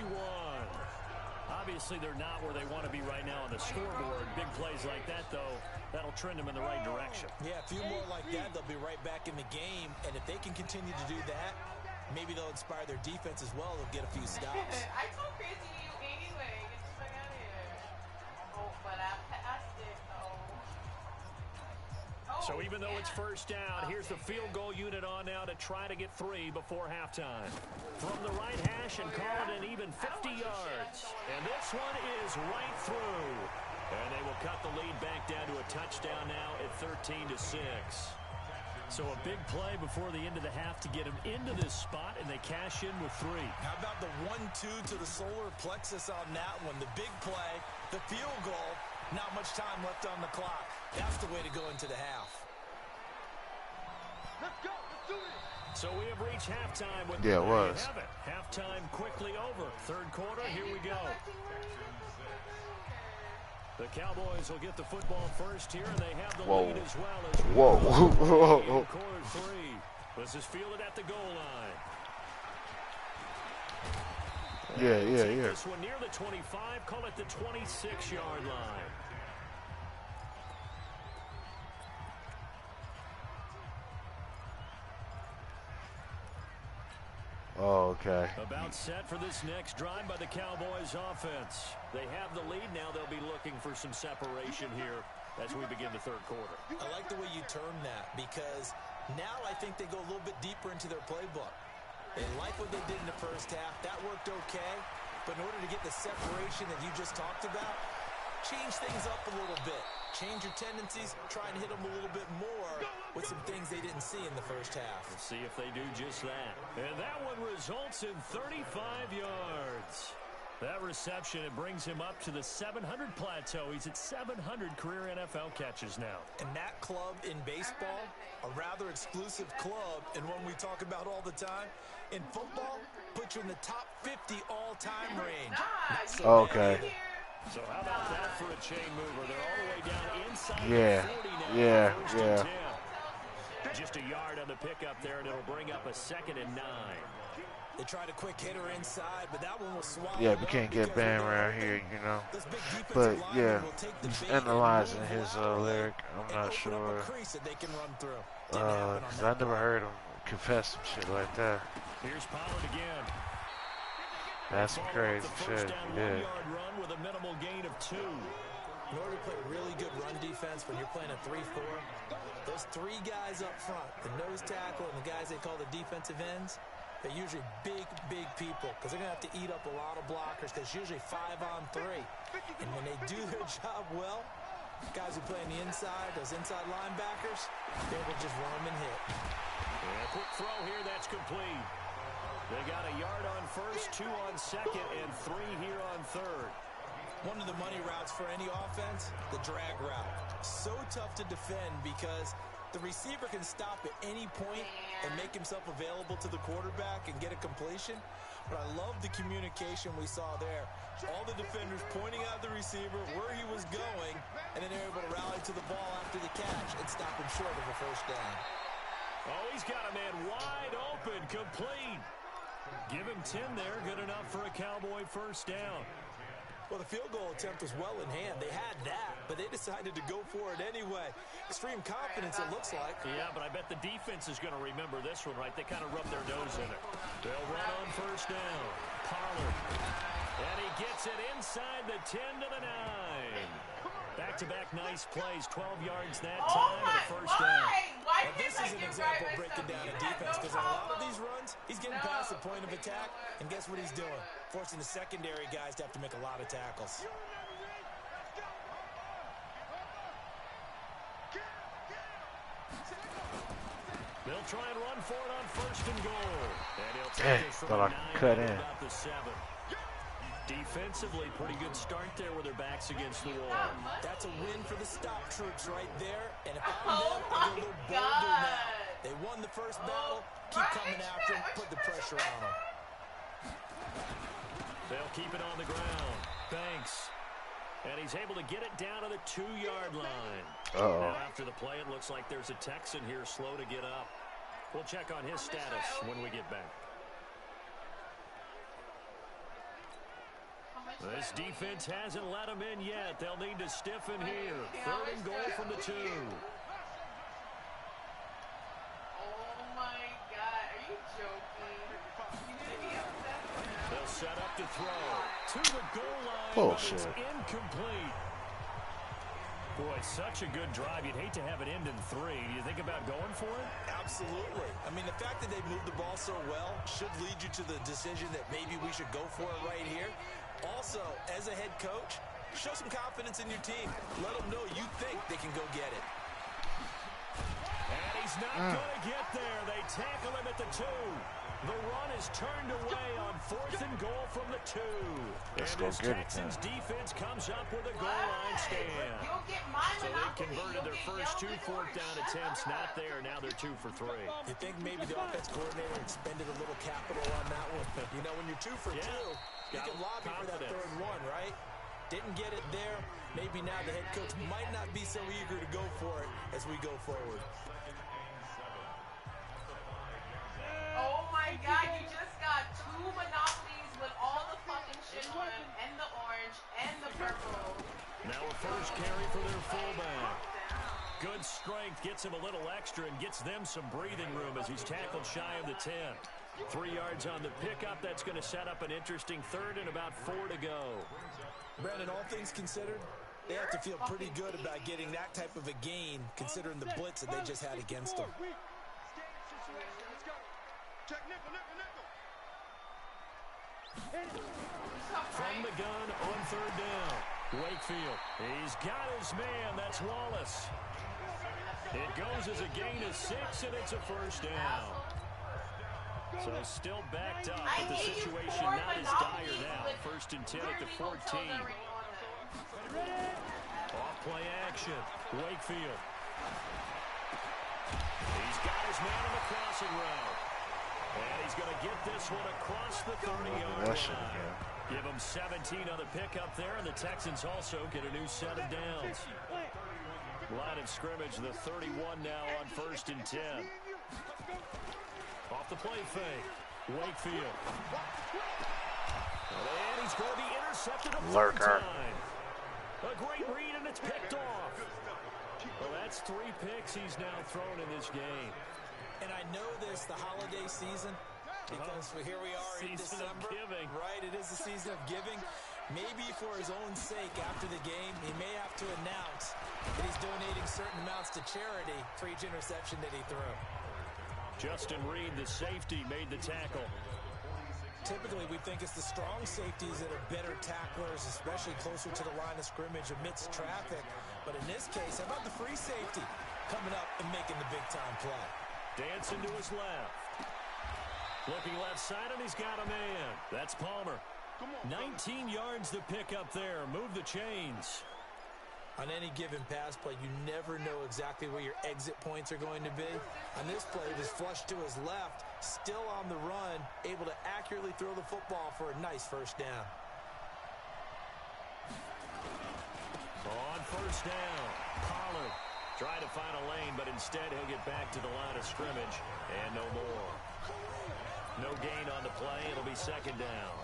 Obviously, they're not where they want to be right now on the scoreboard. Big plays like that, though, that'll trend them in the right direction. Yeah, a few more like that, they'll be right back in the game. And if they can continue to do that, maybe they'll inspire their defense as well. They'll get a few stops. I told Crazy you anyway. Get the fuck out of here. Oh, but I passed it, though. So even though it's first down, here's the field goal unit on now to try to get 3 before halftime. From the right hash and call it an even 50 yards. And this one is right through. And they will cut the lead back down to a touchdown now at 13-6. So a big play before the end of the half to get them into this spot, and they cash in with 3. How about the 1-2 to the solar plexus on that one? The big play, the field goal, not much time left on the clock. That's the way to go into the half. Let's go. Let's do it. So we have reached halftime. With yeah, it was. Halftime quickly over. 3rd quarter, here we go. The Cowboys will get the football first here, and they have the lead as well. As Whoa. Quarter 3. This is fielded at the goal line. Yeah. This one near the 25, call it the 26-yard line. Oh, okay. About set for this next drive by the Cowboys offense. They have the lead now. They'll be looking for some separation here as we begin the 3rd quarter. I like the way you term that because now I think they go a little bit deeper into their playbook. They like what they did in the first half. That worked okay. But in order to get the separation that you just talked about, change things up a little bit. Change your tendencies, try and hit them a little bit more with some things they didn't see in the first half. Let's see if they do just that. And that one results in 35 yards. That reception, it brings him up to the 700 plateau. He's at 700 career NFL catches now. And that club in baseball, a rather exclusive club, and one we talk about all the time. In football, put you in the top 50 all-time range. Okay. So how about that for a chain mover? They're all the way down inside Yeah. the 40 now. Yeah. Just a yard on the pickup there, and it'll bring up a 2nd and 9. They tried a quick hitter inside, but that one was swallowed. Yeah, we can't get banned around here, you know. But yeah, he's analyzing his lyric. I'm not sure. Because I never heard him confess some shit like that. Here's Pollard again. That's some crazy shit. Yeah. Run with a minimal gain of 2. In order to play really good run defense when you're playing a 3-4, those 3 guys up front, the nose tackle and the guys they call the defensive ends, they're usually big people because they're going to have to eat up a lot of blockers because it's usually 5-on-3. And when they do their job well, guys who play on the inside, those inside linebackers, they will just roam and hit. And a quick throw here, that's complete. They got a yard on first, 2 on second, and 3 here on third. One of the money routes for any offense, the drag route. So tough to defend because the receiver can stop at any point and make himself available to the quarterback and get a completion. But I love the communication we saw there. All the defenders pointing out the receiver, where he was going, and then they're able to rally to the ball after the catch and stop him short of a first down. Oh, he's got a man wide open, complete. Give him 10 there, good enough for a Cowboy first down. Well, the field goal attempt was well in hand. They had that, but they decided to go for it anyway. Extreme confidence, it looks like. Yeah, but I bet the defense is going to remember this one, right? They kind of rub their nose in it. They'll run on first down. Pollard. And he gets it inside the 10 to the 9. Back-to-back nice plays, 12 yards that time and a first down. Now, this is an example of breaking down a defense because on a lot of these runs, he's getting past the point of attack, and guess what he's doing? Forcing the secondary guys to have to make a lot of tackles. They'll try and run for it on first and goal. And he'll Dang, take it from thought I the 9 cut to in. about the 7. Defensively, pretty good start there with their backs against the wall. That's a win for the stop troops right there. And if I'm them, I'll get a little bolder now. They won the first battle. Keep coming after them. Put the pressure on them. They'll keep it on the ground. Banks. And he's able to get it down to the 2-yard line. Now after the play, it looks like there's a Texan here slow to get up. We'll check on his status when we get back. This defense hasn't let them in yet. They'll need to stiffen here. 3rd and goal from the 2. Oh my God, are you joking? They'll set up to throw to the goal line. Bullshit. It's incomplete. Boy, such a good drive. You'd hate to have it end in 3. Do you think about going for it? Absolutely. I mean, the fact that they moved the ball so well should lead you to the decision that maybe we should go for it right here. Also, as a head coach, show some confidence in your team. Let them know you think they can go get it. And he's not going to get there. They tackle him at the 2. The run is turned away on 4th and goal from the 2. Let's and go this get it, Texans defense comes up with a goal line stand. So they converted their first 2 fourth down attempts. Not there. Now they're 2 for 3. You think maybe the offense coordinator expended a little capital on that one? You know, when you're 2 for 2, you can lobby for that 3rd one, right? Didn't get it there. Maybe now the head coach might not be so eager to go for it as we go forward. Oh my God, you just got 2 monopolies with all the fucking shit on them, and the orange, and the purple. Now a first carry for their fullback. Good strength, gets him a little extra and gets them some breathing room as he's tackled shy of the 10. 3 yards on the pickup. That's going to set up an interesting 3rd and about 4 to go. Brandon, all things considered, they have to feel pretty good about getting that type of a gain considering the blitz that they just had against them. From the gun on 3rd down. Wakefield. He's got his man. That's Wallace. It goes as a gain of 6, and it's a first down. So still backed up, but the situation not as dire now. 1st and 10 at the 14. Off play action. Wakefield. He's got his man on the crossing route. And he's going to get this one across the 30-yard line. Give him 17 on the pickup there, and the Texans also get a new set of downs. Line of scrimmage, the 31 now on 1st and 10. Off the play fake. Wakefield. And he's going to be intercepted a 3rd time. A great read, and it's picked off. Well, that's 3 picks he's now thrown in this game. And I know this, the holiday season, Because here we are in December. Right, it is the season of giving. Maybe for his own sake after the game, he may have to announce that he's donating certain amounts to charity for each interception that he threw. Justin Reed, the safety, made the tackle. Typically, we think it's the strong safeties that are better tacklers, especially closer to the line of scrimmage amidst traffic. But in this case, how about the free safety coming up and making the big-time play? Dancing to his left. Looking left side, and he's got a man. That's Palmer. 19 yards to pick up there. Move the chains. On any given pass play, you never know exactly where your exit points are going to be. On this play, he was flushed to his left, still on the run, able to accurately throw the football for a nice first down. On first down, Pollard trying to find a lane, but instead he'll get back to the line of scrimmage, and no more. No gain on the play. It'll be second down.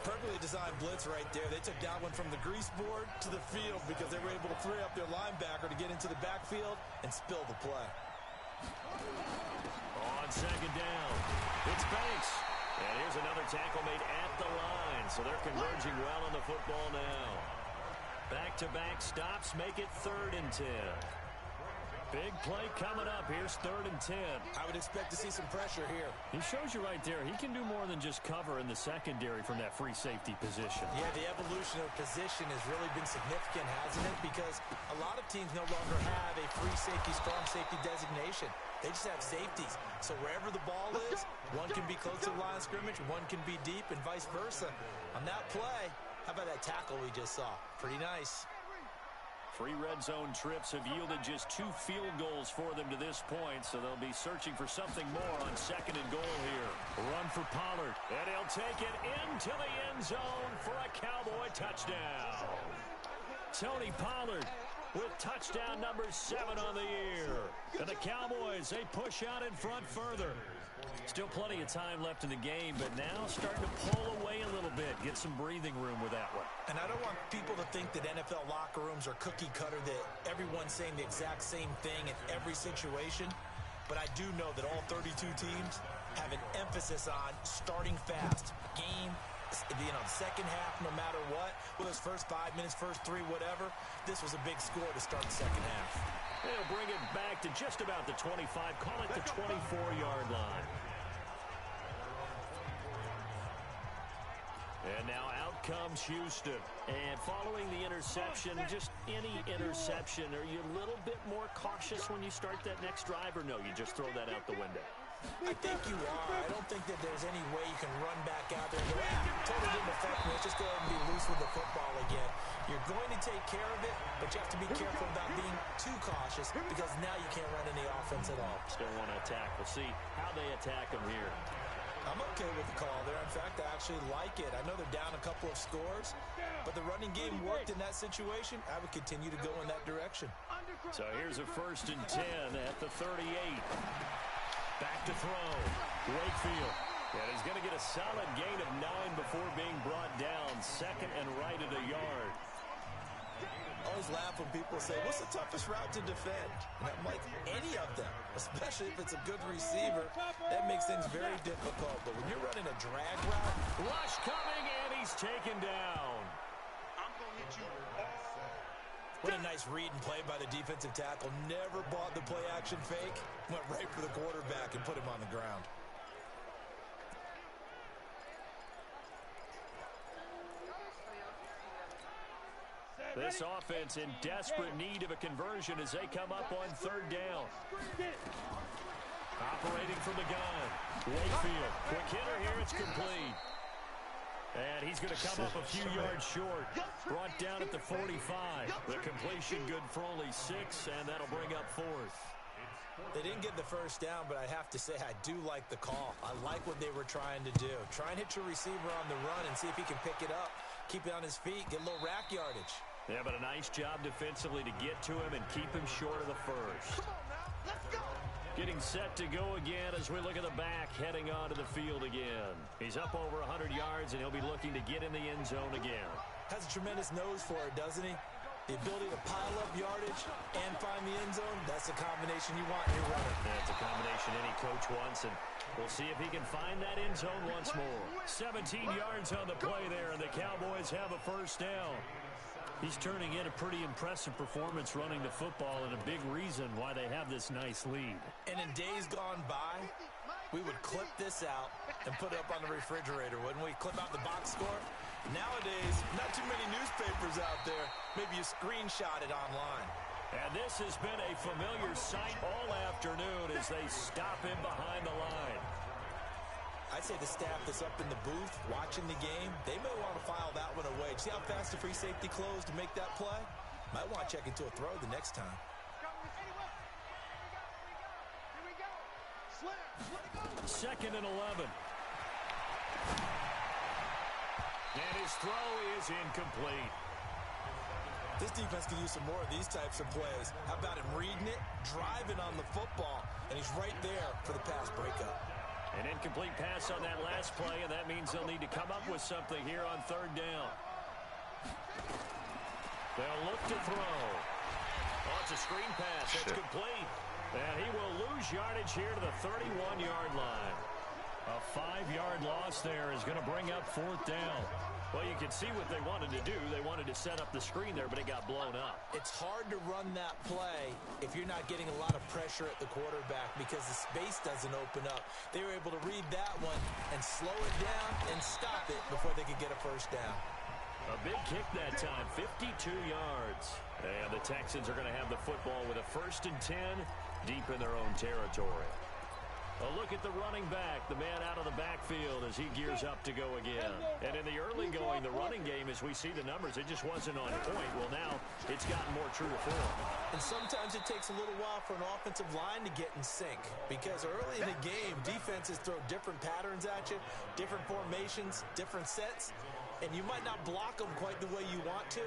Perfectly designed blitz right there. They took that one from the grease board to the field because they were able to free up their linebacker to get into the backfield and spill the play. On second down, it's Banks. And here's another tackle made at the line, so they're converging well on the football now. Back-to-back stops make it 3rd and 10. Big play coming up. Here's 3rd and 10. I would expect to see some pressure here. He shows you right there. He can do more than just cover in the secondary from that free safety position. Yeah, the evolution of position has really been significant, hasn't it? Because a lot of teams no longer have a free safety, strong safety designation. They just have safeties. So wherever the ball is, one can be close to the line of scrimmage, one can be deep, and vice versa. On that play, how about that tackle we just saw? Pretty nice. 3 red zone trips have yielded just 2 field goals for them to this point, so they'll be searching for something more on 2nd and goal here. Run for Pollard, and he'll take it into the end zone for a Cowboy touchdown. Tony Pollard with touchdown number 7 on the year. And the Cowboys, they push out in front further. Still plenty of time left in the game, but now starting to pull away a little bit, get some breathing room with that one. And I don't want people to think that NFL locker rooms are cookie cutter, that everyone's saying the exact same thing in every situation. But I do know that all 32 teams have an emphasis on starting fast. Game, second half, no matter what. Whether it's first 5 minutes, first 3, whatever. This was a big score to start the second half. They'll bring it back to just about the 25, call it the 24-yard line. And now out comes Houston. And following the interception, just any interception, are you a little bit more cautious when you start that next drive, or no, you just throw that out the window? I think you are. I don't think that there's any way you can run back out there and go, totally didn't affect me. Let's just go ahead and be loose with the football again. You're going to take care of it, but you have to be careful about being too cautious because now you can't run any offense at all. Still want to attack. We'll see how they attack them here. I'm okay with the call there. In fact, I actually like it. I know they're down a couple of scores, but the running game worked in that situation. I would continue to go in that direction. So here's a 1st and 10 at the 38. Back to throw. Wakefield. And he's going to get a solid gain of 9 before being brought down. 2nd and right at a yard. I always laugh when people say, what's the toughest route to defend? And I'm like, any of them, especially if it's a good receiver. That makes things very difficult. But when you're running a drag route, rush coming, and he's taken down. I'm going to hit you. What a nice read and play by the defensive tackle. Never bought the play-action fake. Went right for the quarterback and put him on the ground. This offense in desperate need of a conversion as they come up on 3rd down. Operating from the gun. Wakefield. Quick hitter here. It's complete. And he's going to come up a few yards short. Brought down at the 45. The completion good for only 6, and that'll bring up 4th. They didn't get the first down, but I have to say I do like the call. I like what they were trying to do. Try and hit your receiver on the run and see if he can pick it up. Keep it on his feet. Get a little rack yardage. Yeah, but a nice job defensively to get to him and keep him short of the first. Come on now, let's go. Getting set to go again as we look at the back, heading onto the field again. He's up over 100 yards, and he'll be looking to get in the end zone again. Has a tremendous nose for it, doesn't he? The ability to pile up yardage and find the end zone, that's the combination you want in your runner. That's a combination any coach wants, and We'll see if he can find that end zone once more. 17 yards on the play there, and the Cowboys have a first down. He's turning in a pretty impressive performance running the football, and a big reason why they have this nice lead. And in days gone by, we would clip this out and put it up on the refrigerator, wouldn't we? Clip out the box score. Nowadays, not too many newspapers out there. Maybe you screenshot it online. And this has been a familiar sight all afternoon as they stop him behind the line. I'd say the staff that's up in the booth watching the game, they may want to file that one away. See how fast the free safety closed to make that play? Might want to check into a throw the next time. Second and 11. And his throw is incomplete. This defense could use some more of these types of plays. How about him reading it, driving on the football, and he's right there for the pass breakup. An incomplete pass on that last play, and that means they'll need to come up with something here on third down. They'll look to throw. Oh, it's a screen pass. That's complete. And he will lose yardage here to the 31-yard line. A 5-yard loss there is going to bring up fourth down. Well, you can see what they wanted to do. They wanted to set up the screen there, but it got blown up. It's hard to run that play if you're not getting a lot of pressure at the quarterback because the space doesn't open up. They were able to read that one and slow it down and stop it before they could get a first down. A big kick that time, 52 yards. And the Texans are going to have the football with a 1st and 10 deep in their own territory. A look at the running back, the man out of the backfield as he gears up to go again. And in the early going, the running game, as we see the numbers, it just wasn't on point. Well, now it's gotten more true to form. And sometimes it takes a little while for an offensive line to get in sync because early in the game, defenses throw different patterns at you, different formations, different sets, and you might not block them quite the way you want to.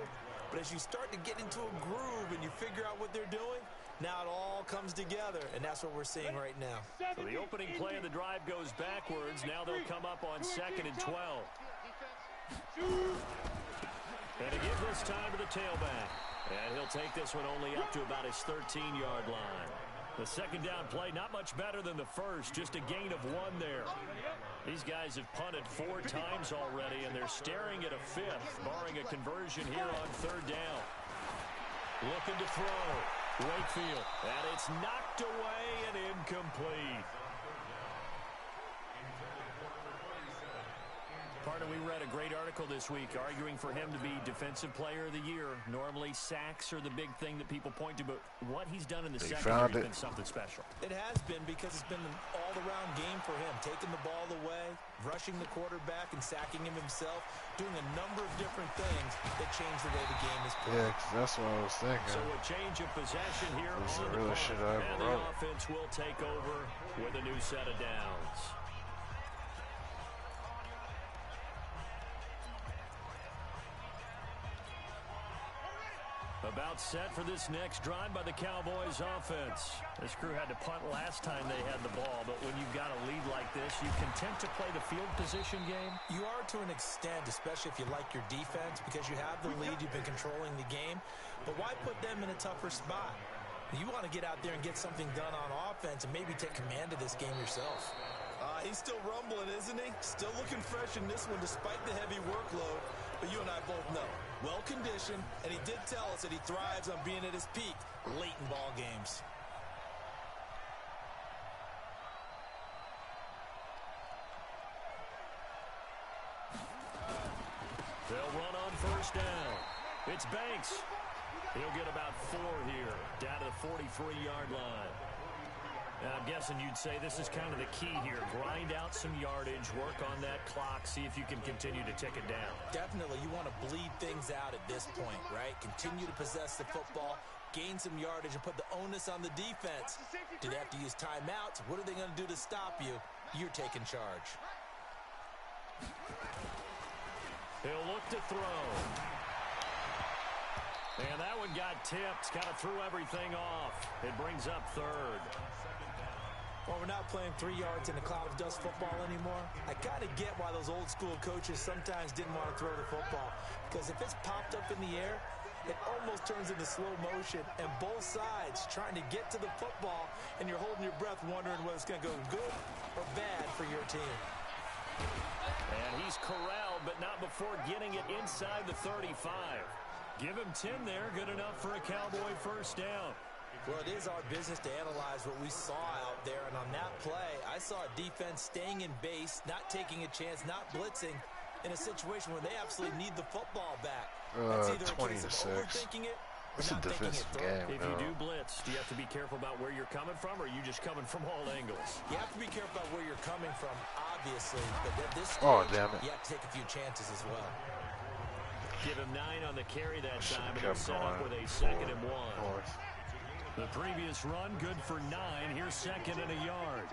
But as you start to get into a groove and you figure out what they're doing, now it all comes together, and that's what we're seeing right now. So the opening play of the drive goes backwards. Now they'll come up on 2nd and 12. And to give this time to the tailback. And he'll take this one only up to about his 13-yard line. The second down play, not much better than the first, just a gain of 1 there. These guys have punted 4 times already, and they're staring at a 5th, barring a conversion here on third down. Looking to throw. Wakefield, and it's knocked away and incomplete. Partner, we read a great article this week arguing for him to be Defensive Player of the Year. Normally, sacks are the big thing that people point to, but what he's done in the secondary has been something special. It has been because it's been an all-around game for him, taking the ball away, rushing the quarterback, and sacking him himself, doing a number of different things that change the way the game is played. Yeah, 'cause that's what I was thinking. So a change of possession here on the really punt, and the offense will take over with a new set of downs. About set for this next drive by the Cowboys offense. This crew had to punt last time they had the ball, but when you've got a lead like this, you content to play the field position game? You are to an extent, especially if you like your defense, because you have the lead, you've been controlling the game. But why put them in a tougher spot? You want to get out there and get something done on offense and maybe take command of this game yourself. He's still rumbling, isn't he? Still looking fresh in this one despite the heavy workload. But you and I both know, well-conditioned, and he did tell us that he thrives on being at his peak late in ball games. They'll run on first down. It's Banks. He'll get about 4 here, down to the 43-yard line. And I'm guessing you'd say this is kind of the key here. Grind out some yardage, work on that clock, see if you can continue to tick it down. Definitely, you want to bleed things out at this point, right? Continue to possess the football, gain some yardage, and put the onus on the defense. Do they have to use timeouts? What are they going to do to stop you? You're taking charge. He'll look to throw. And that one got tipped, kind of threw everything off. It brings up third. Well, we're not playing 3 yards in a cloud of dust football anymore. I kind of get why those old school coaches sometimes didn't want to throw the football. Because if it's popped up in the air, it almost turns into slow motion, and both sides trying to get to the football, and you're holding your breath wondering whether it's going to go good or bad for your team. And he's corralled, but not before getting it inside the 35. Give him 10 there, good enough for a Cowboy first down. Well, it is our business to analyze what we saw out there, and on that play, I saw a defense staying in base, not taking a chance, not blitzing, in a situation where they absolutely need the football back. That's either 20 a to case 6. of overthinking it or It's a not thinking it defensive through. game, If you do blitz, do you have to be careful about where you're coming from, or are you just coming from all angles? You have to be careful about where you're coming from, obviously, but at this stage, Oh, damn it. you have to take a few chances as well. Give him 9 on the carry that time, and Kept they're set up going. with a 2nd and 1. North. The previous run, good for 9. Here's 2nd and a yard.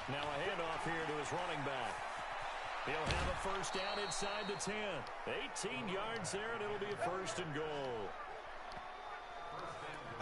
Now a handoff here to his running back. He'll have a first down inside the 10. 18 yards there, and it'll be a 1st and goal.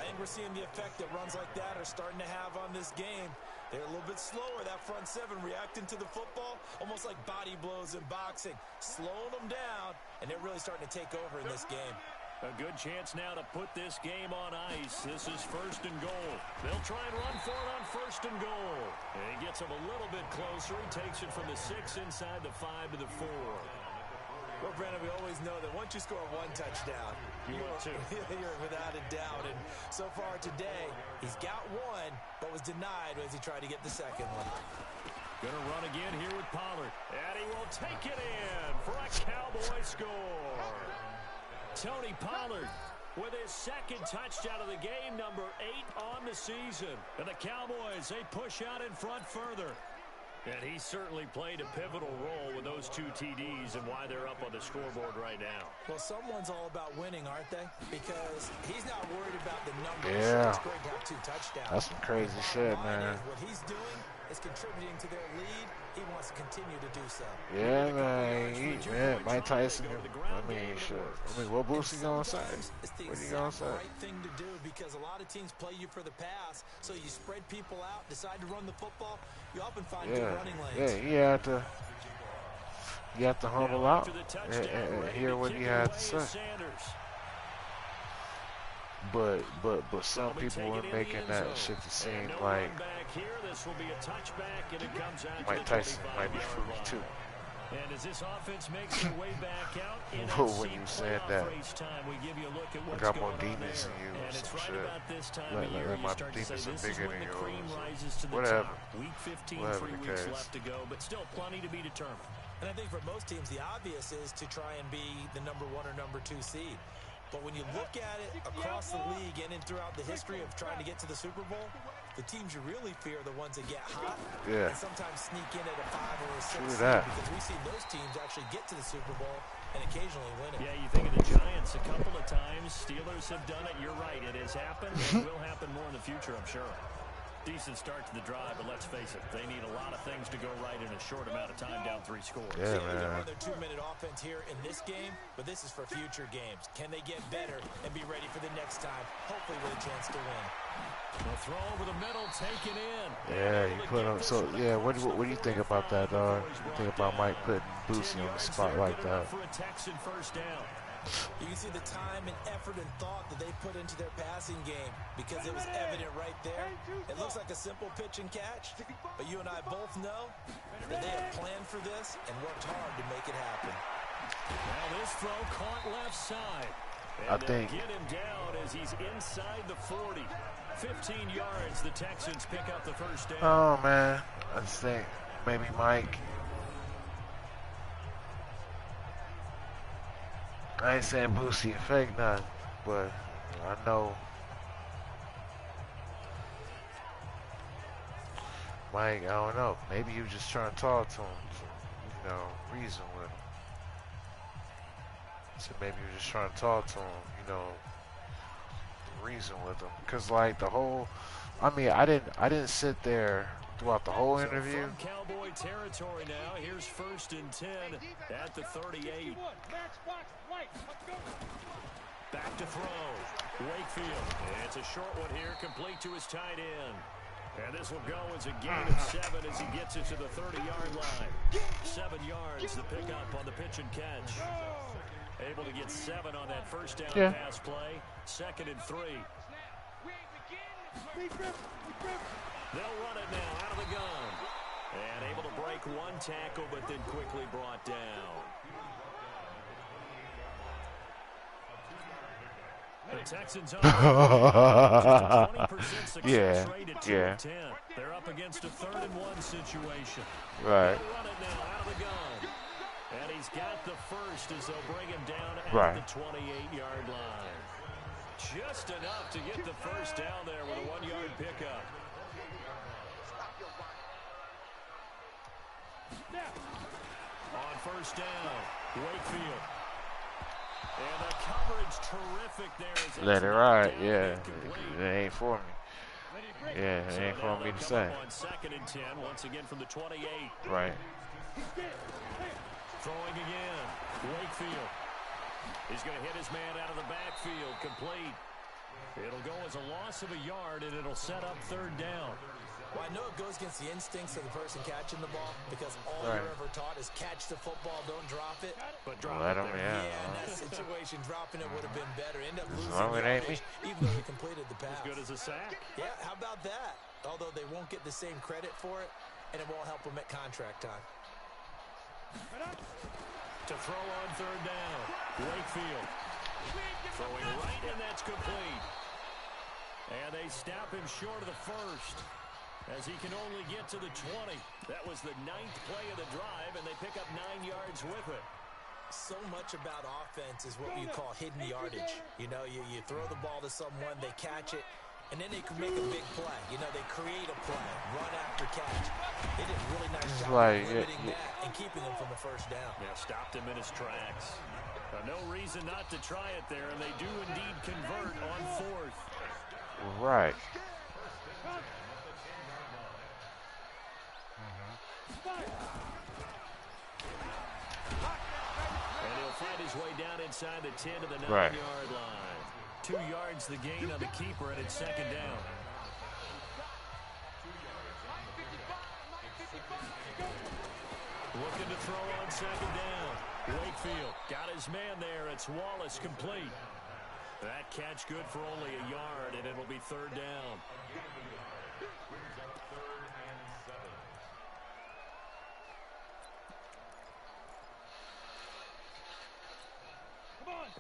I think we're seeing the effect that runs like that are starting to have on this game. They're a little bit slower, that front 7 reacting to the football, almost like body blows in boxing, slowing them down, and they're really starting to take over in this game. A good chance now to put this game on ice. This is 1st and goal. They'll try and run for it on 1st and goal. And he gets him a little bit closer. He takes it from the 6 inside the 5 to the 4. Well, Brandon, we always know that once you score 1 touchdown, you're without a doubt. And so far today, he's got 1, but was denied as he tried to get the 2nd one. Gonna run again here with Pollard. And he will take it in for a Cowboy score. Tony Pollard with his 2nd touchdown of the game, number 8 on the season. And the Cowboys, they push out in front further. And he certainly played a pivotal role with those 2 TDs and why they're up on the scoreboard right now. Well, someone's all about winning, aren't they? Because he's not worried about the numbers. Yeah. It's great to have 2 touchdowns. That's some crazy shit, man. What he's doing is contributing to their lead. He wants to continue to do so. Yeah, man. Mike Tyson. Shit. What Boosie gonna say? What he gonna say? Right thing to do, because a lot of teams play you for the pass, so you spread people out, decide to run the football. You often find good running lanes. Yeah, you have to humble out and hear what he had to say. But some people were making that shit to seem like Mike Tyson might be free too. And as this offense makes their way back out, But when you said that, we give you a look at I what's got more going on demons there. than you or And it's some right shit. about this time of year Like you my start to demons say are this is bigger when than the cream yours. rises to the Whatever. top. Week 15, Whatever 3 the weeks case. left to go, but still plenty to be determined. And I think for most teams, the obvious is to try and be the number 1 or number 2 seed. But when you look at it across the league and throughout the history of trying to get to the Super Bowl, the teams you really fear are the ones that get hot and sometimes sneak in at a 5 or a 6 True seed, that. because we've seen those teams actually get to the Super Bowl and occasionally win it. Yeah, you think of the Giants a couple of times. Steelers have done it. You're right. It has happened and will happen more in the future, I'm sure. Decent start to the drive, but let's face it, they need a lot of things to go right in a short amount of time, down 3 scores. Yeah, They don't man. run their 2-minute offense here in this game, but this is for future games. Can they get better and be ready for the next time, hopefully with a chance to win? The throw over the middle, taken in. Yeah, you put him. So yeah, what do you think about that, dog? You think about Mike putting Boosie on the spot like that? For a Texan first down. You can see the time and effort and thought that they put into their passing game, because it was evident right there. It looks like a simple pitch and catch, but you and I both know that they have planned for this and worked hard to make it happen. Now this throw caught left side. I And think- get him down as he's inside the 40. 15 yards, the Texans pick up the first down. Oh man, I just think maybe Mike. I ain't saying Boosie a fake nothing, but I know Mike. I don't know. Maybe you just trying to talk to him, reason with him. So maybe you're just trying to talk to him, reason with him. Cause like the whole, I didn't sit there throughout the whole interview. From Cowboy territory now. Here's 1st and 10 at the 38. Back to throw. Wakefield. It's a short one here, complete to his tight end. And this will go as a gain of 7 as he gets it to the 30-yard line. 7 yards, the pickup on the pitch and catch. Able to get 7 on that first down pass play. 2nd and 3. They'll run it now out of the gun. And able to break 1 tackle, but then quickly brought down. The Texans on 20% success rate at 2 of 10. They're up against a 3rd and 1 situation. Right. They'll run it now out of the gun. And he's got the first as they'll bring him down at the 28-yard line. Just enough to get the first down there with a 1-yard pickup. On first down, Wakefield. And the coverage terrific there. Let it ride, yeah. It ain't for me. Yeah, it ain't for me to say. On 2nd and 10, once again from the 28. Right. Throwing again, Wakefield. He's going to hit his man out of the backfield, complete. It'll go as a loss of a yard, and it'll set up 3rd down. Well, I know it goes against the instincts of the person catching the ball because all you're ever taught is catch the football, don't drop it. But drop it there. Yeah, in that situation, dropping it would have been better. End up losing yardage, even though you completed the pass. As good as a sack. Yeah, how about that? Although they won't get the same credit for it, and it won't help them at contract time. To throw on 3rd down, Wakefield. Throwing right, and that's complete. And they stop him short of the first, as he can only get to the 20. That was the 9th play of the drive, and they pick up 9 yards with it. So much about offense is what you call hidden yardage. You know, you throw the ball to someone, they catch it, and then they can make a big play. You know, they create a play, run after catch. They did a really nice job of limiting that and keeping him from the first down. Yeah, stopped him in his tracks. No reason not to try it there, and they do indeed convert on 4th. Right. And he'll find his way down inside the 10 to the 9-yard line. 2 yards the gain on the keeper, and it's 2nd down. Looking to throw on 2nd down. Wakefield got his man there. It's Wallace complete. That catch good for only a yard, and it'll be 3rd down.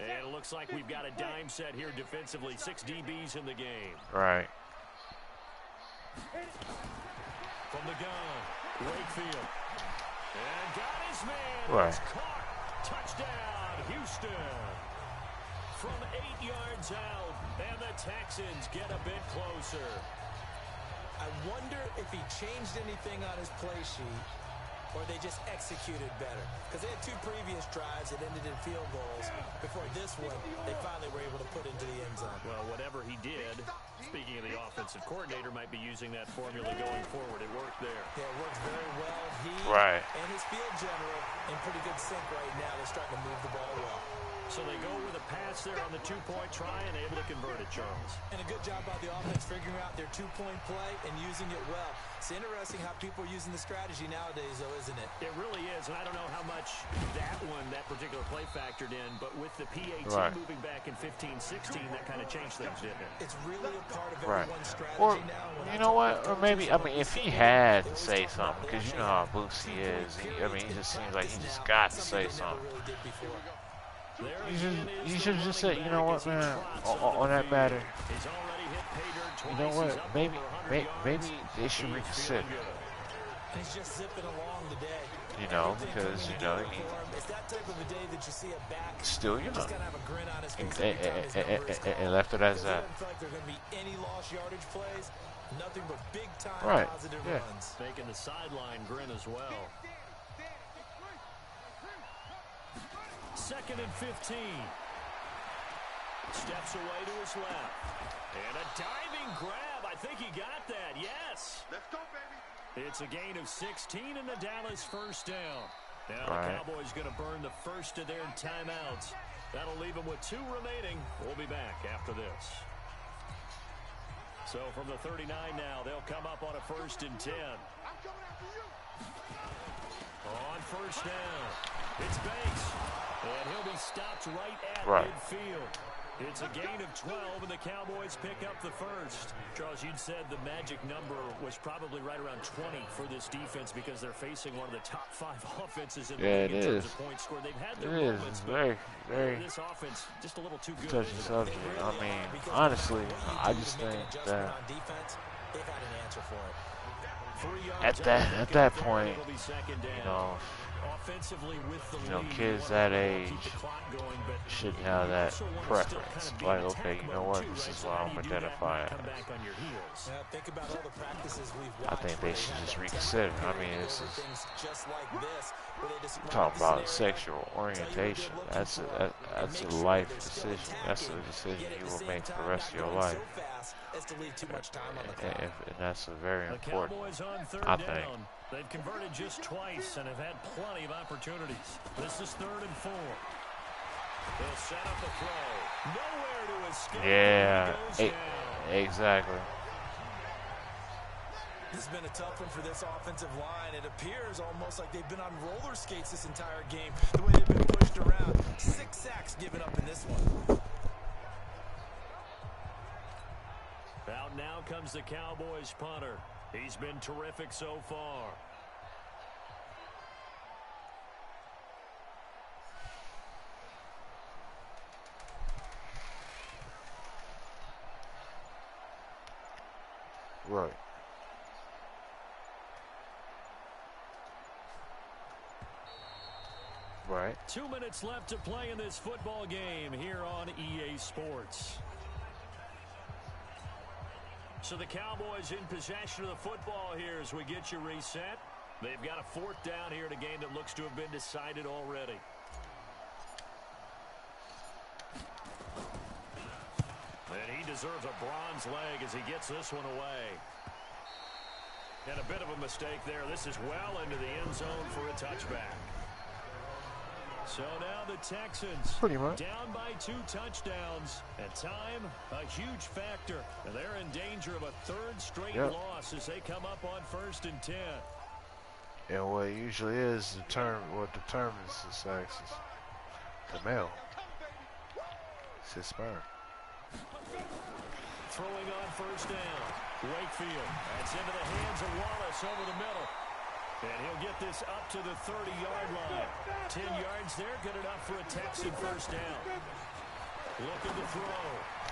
And it looks like we've got a dime set here defensively. 6 DBs in the game. Right. From the gun, Wakefield. And got his man. Right. Caught. Touchdown, Houston. From 8 yards out, and the Texans get a bit closer. I wonder if he changed anything on his play sheet or they just executed better. Because they had 2 previous drives that ended in field goals. Before this one, they finally were able to put into the end zone. Well, whatever he did, speaking of the offensive coordinator, might be using that formula going forward. It worked there. Yeah, it worked very well. He and his field general in pretty good sync right now. They're starting to move the ball well. So they go with a pass there on the 2-point try and able to convert it, Charles. And a good job by the offense figuring out their 2-point play and using it well. It's interesting how people are using the strategy nowadays, though, isn't it? It really is, and I don't know how much that particular play factored in, but with the PAT moving back in 15-16, that kind of changed things, didn't it? It's really a part of everyone's strategy or, now. You know what? Or maybe, I mean, if he had to say something, because you know how Boosie is. He just seems like he just got to say something. You should just say, you know what, man, on that matter, you know what, maybe they should reconsider. He's just zipping along today. You know, because, you know, it's that type of a day that you see a back still, you know, just gonna have a grin on his face and left it as that. Doesn't feel like there's gonna be any lost yardage plays, nothing but big time positive runs. Making the sideline grin as well. 2nd and 15. Steps away to his left. And a diving grab. I think he got that. Yes. Let's go, baby. It's a gain of 16 and the Dallas first down. Now the Cowboys going to burn the first of their timeouts. That'll leave them with 2 remaining. We'll be back after this. So from the 39 now, they'll come up on a 1st and 10. On 1st down, it's Banks. And he'll be stopped right at midfield. It's a gain of 12, and the Cowboys pick up the 1st. Charles, you'd said the magic number was probably right around 20 for this defense because they're facing one of the top 5 offenses in the league in terms of points scored. They've had their moments, but this offense just a little too good. Touchy subject. I mean, honestly, I just think that at that point, you know, kids that age shouldn't have that preference. Like, okay, you know what, this is what I'm identifying as. I think they should just reconsider. I mean, this is talking about sexual orientation. That's a life decision. That's a decision you will make for the rest of your life. And that's a very important, I think. They've converted just twice and have had plenty of opportunities. This is 3rd and 4. They'll set up a throw. Nowhere to escape. Yeah, exactly. This has been a tough one for this offensive line. It appears almost like they've been on roller skates this entire game. The way they've been pushed around. 6 sacks given up in this one. Out now comes the Cowboys punter. He's been terrific so far. Right. Right. 2 minutes left to play in this football game here on EA Sports. So the Cowboys in possession of the football here as we get you reset. They've got a 4th down here in a game that looks to have been decided already. And he deserves a bronze leg as he gets this one away. And a bit of a mistake there. This is well into the end zone for a touchback. So now the Texans down by 2 touchdowns. At time, a huge factor. And they're in danger of a 3rd straight loss as they come up on 1st and 10. And what usually is what determines success is the male. It's his sperm. Throwing on 1st down. Wakefield. That's into the hands of Wallace over the middle. And he'll get this up to the 30-yard line. 10 yards there, good enough for a Texan 1st down. Looking to throw.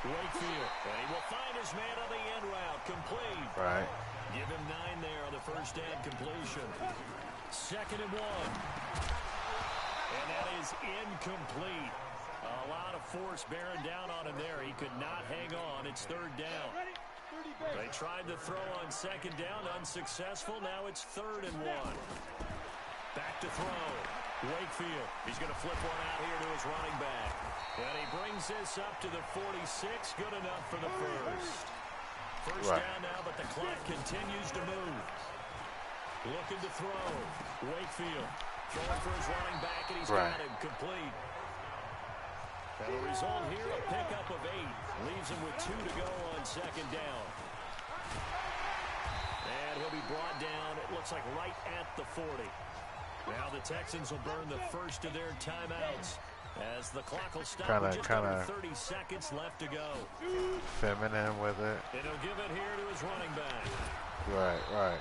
Wakefield. And he will find his man on the end route. Complete. Right. Give him 9 there on the 1st down completion. 2nd and 1. And that is incomplete. A lot of force bearing down on him there. He could not hang on. It's 3rd down. They tried to throw on 2nd down, unsuccessful. Now it's 3rd and 1. Back to throw. Wakefield. He's going to flip one out here to his running back. And he brings this up to the 46. Good enough for the 1st. 1st down now, but the clock continues to move. Looking to throw. Wakefield. Throwing for his running back, and he's got him. Complete. And the result here, a pickup of 8. Leaves him with 2 to go on 2nd down. And he'll be brought down, it looks like right at the 40. Now the Texans will burn the 1st of their timeouts as the clock will stop with just under 30 seconds left to go. Feminine with it. And he'll give it here to his running back. Right.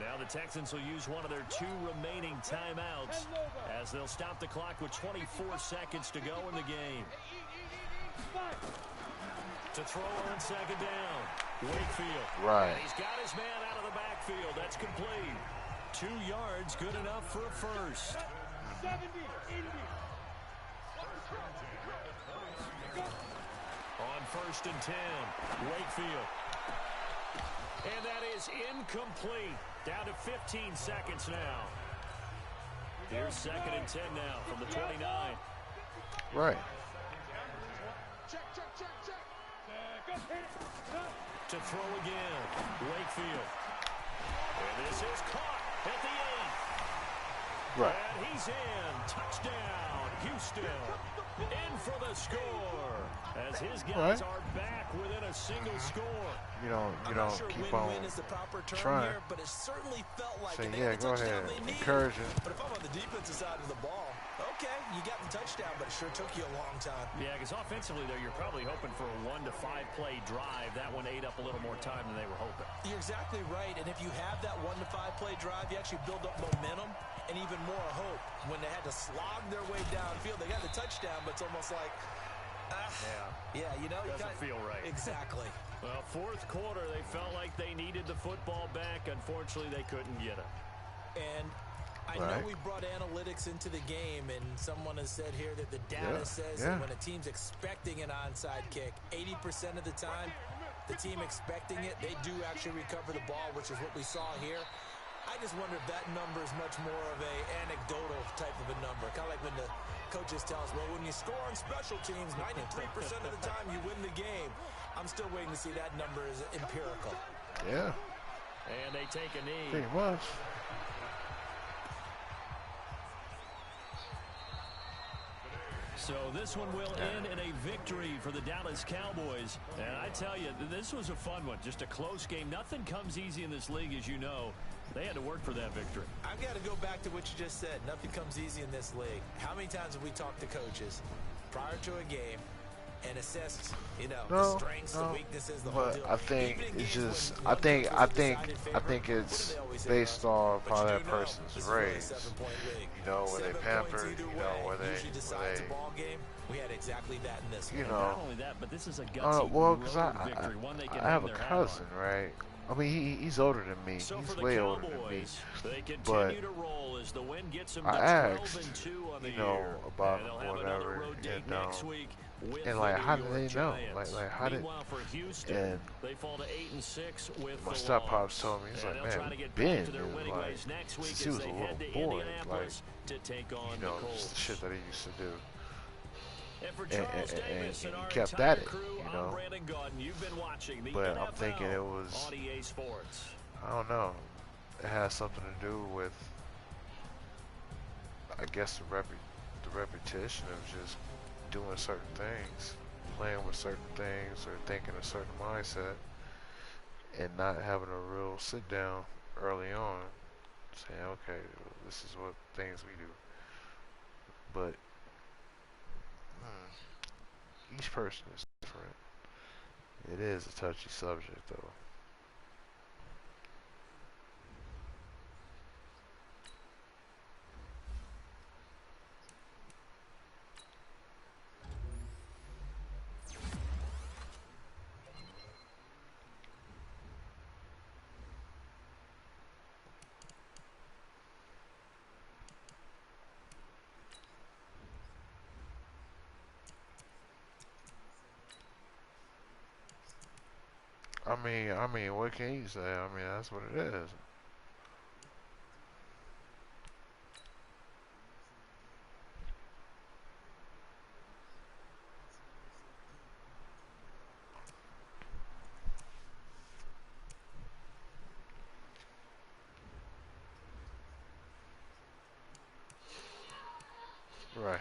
Now the Texans will use one of their 2 remaining timeouts as they'll stop the clock with 24 seconds to go in the game. To throw on 2nd down. Wakefield. Right. And he's got his man out of the backfield. That's complete. 2 yards, good enough for a 1st. On 1st and 10. Wakefield. And that is incomplete. Down to 15 seconds now. Here's 2nd and 10 now from the 29. Right. To throw again. Wakefield. And this is caught at the 8. Right. And he's in. Touchdown, Houston. In for the score. As his guys are back within a single score. You don't sure keep win-win on is the proper term trying. here, but it certainly felt like Say, if they yeah, had the go touchdown ahead. they needed. Encouraging. But if I'm on the defensive side of the ball, okay, you got the touchdown, but it sure took you a long time. Yeah, because offensively, though, you're probably hoping for a 1 to 5 play drive. That one ate up a little more time than they were hoping. You're exactly right, and if you have that 1 to 5 play drive, you actually build up momentum and even more hope. When they had to slog their way downfield, they got the touchdown, but it's almost like, yeah, you know, doesn't feel right. Exactly. Well, fourth quarter, they felt like they needed the football back. Unfortunately, they couldn't get it. And I know we brought analytics into the game, and someone has said here that the data says that when a team's expecting an onside kick, 80% of the time, the team expecting it, they do actually recover the ball, which is what we saw here. I just wonder if that number is much more of a anecdotal type of a number. Kind of like when the coaches tell us, well, when you score on special teams, 93% of the time you win the game. I'm still waiting to see that number is empirical. Yeah. And they take a knee. Pretty much. So this one will end in a victory for the Dallas Cowboys. And I tell you, this was a fun one. Just a close game. Nothing comes easy in this league, as you know. They had to work for that victory. I've got to go back to what you just said. Nothing comes easy in this league. How many times have we talked to coaches prior to a game and assessed, you know, the strengths, the weaknesses, the whole deal? I think it's just, I think it's based on how that person's raised. You know, where they pampered, you know, where they we had exactly that in this you one. know. Not only that, but this is a gutsy Well, because victory, one they can I have a hang their hat cousin, on. right? I mean, he's older than me. So He's for the way older than me. Cowboys, they continue But to roll as the win gets them to I 12 asked, and 2 on the you know, year. about And they'll him, have another whatever, road date and next week with and like, the how New did York they know? Giants. Like, how did? Meanwhile, for Houston, And they fall to 8 and 6 with my the step loss. pops told me, he's And like, they'll try man, to get Ben back to their is winning like, ways next week since as he was a they little head to boy, like, Indianapolis to take on you know, the just the Colts. shit that he used to do. And for Charles Davis and he our kept entire at it, crew, you I'm know. Brandon Gaudin. You've been watching the But NFL I'm thinking it was, on EA Sports. I don't know, it has something to do with, I guess, the repetition of just doing certain things, playing with certain things, or thinking a certain mindset, and not having a real sit down early on, saying, okay, this is what things we do. But each person is different. It is a touchy subject, though. I mean, what can you say? I mean, that's what it is. Right.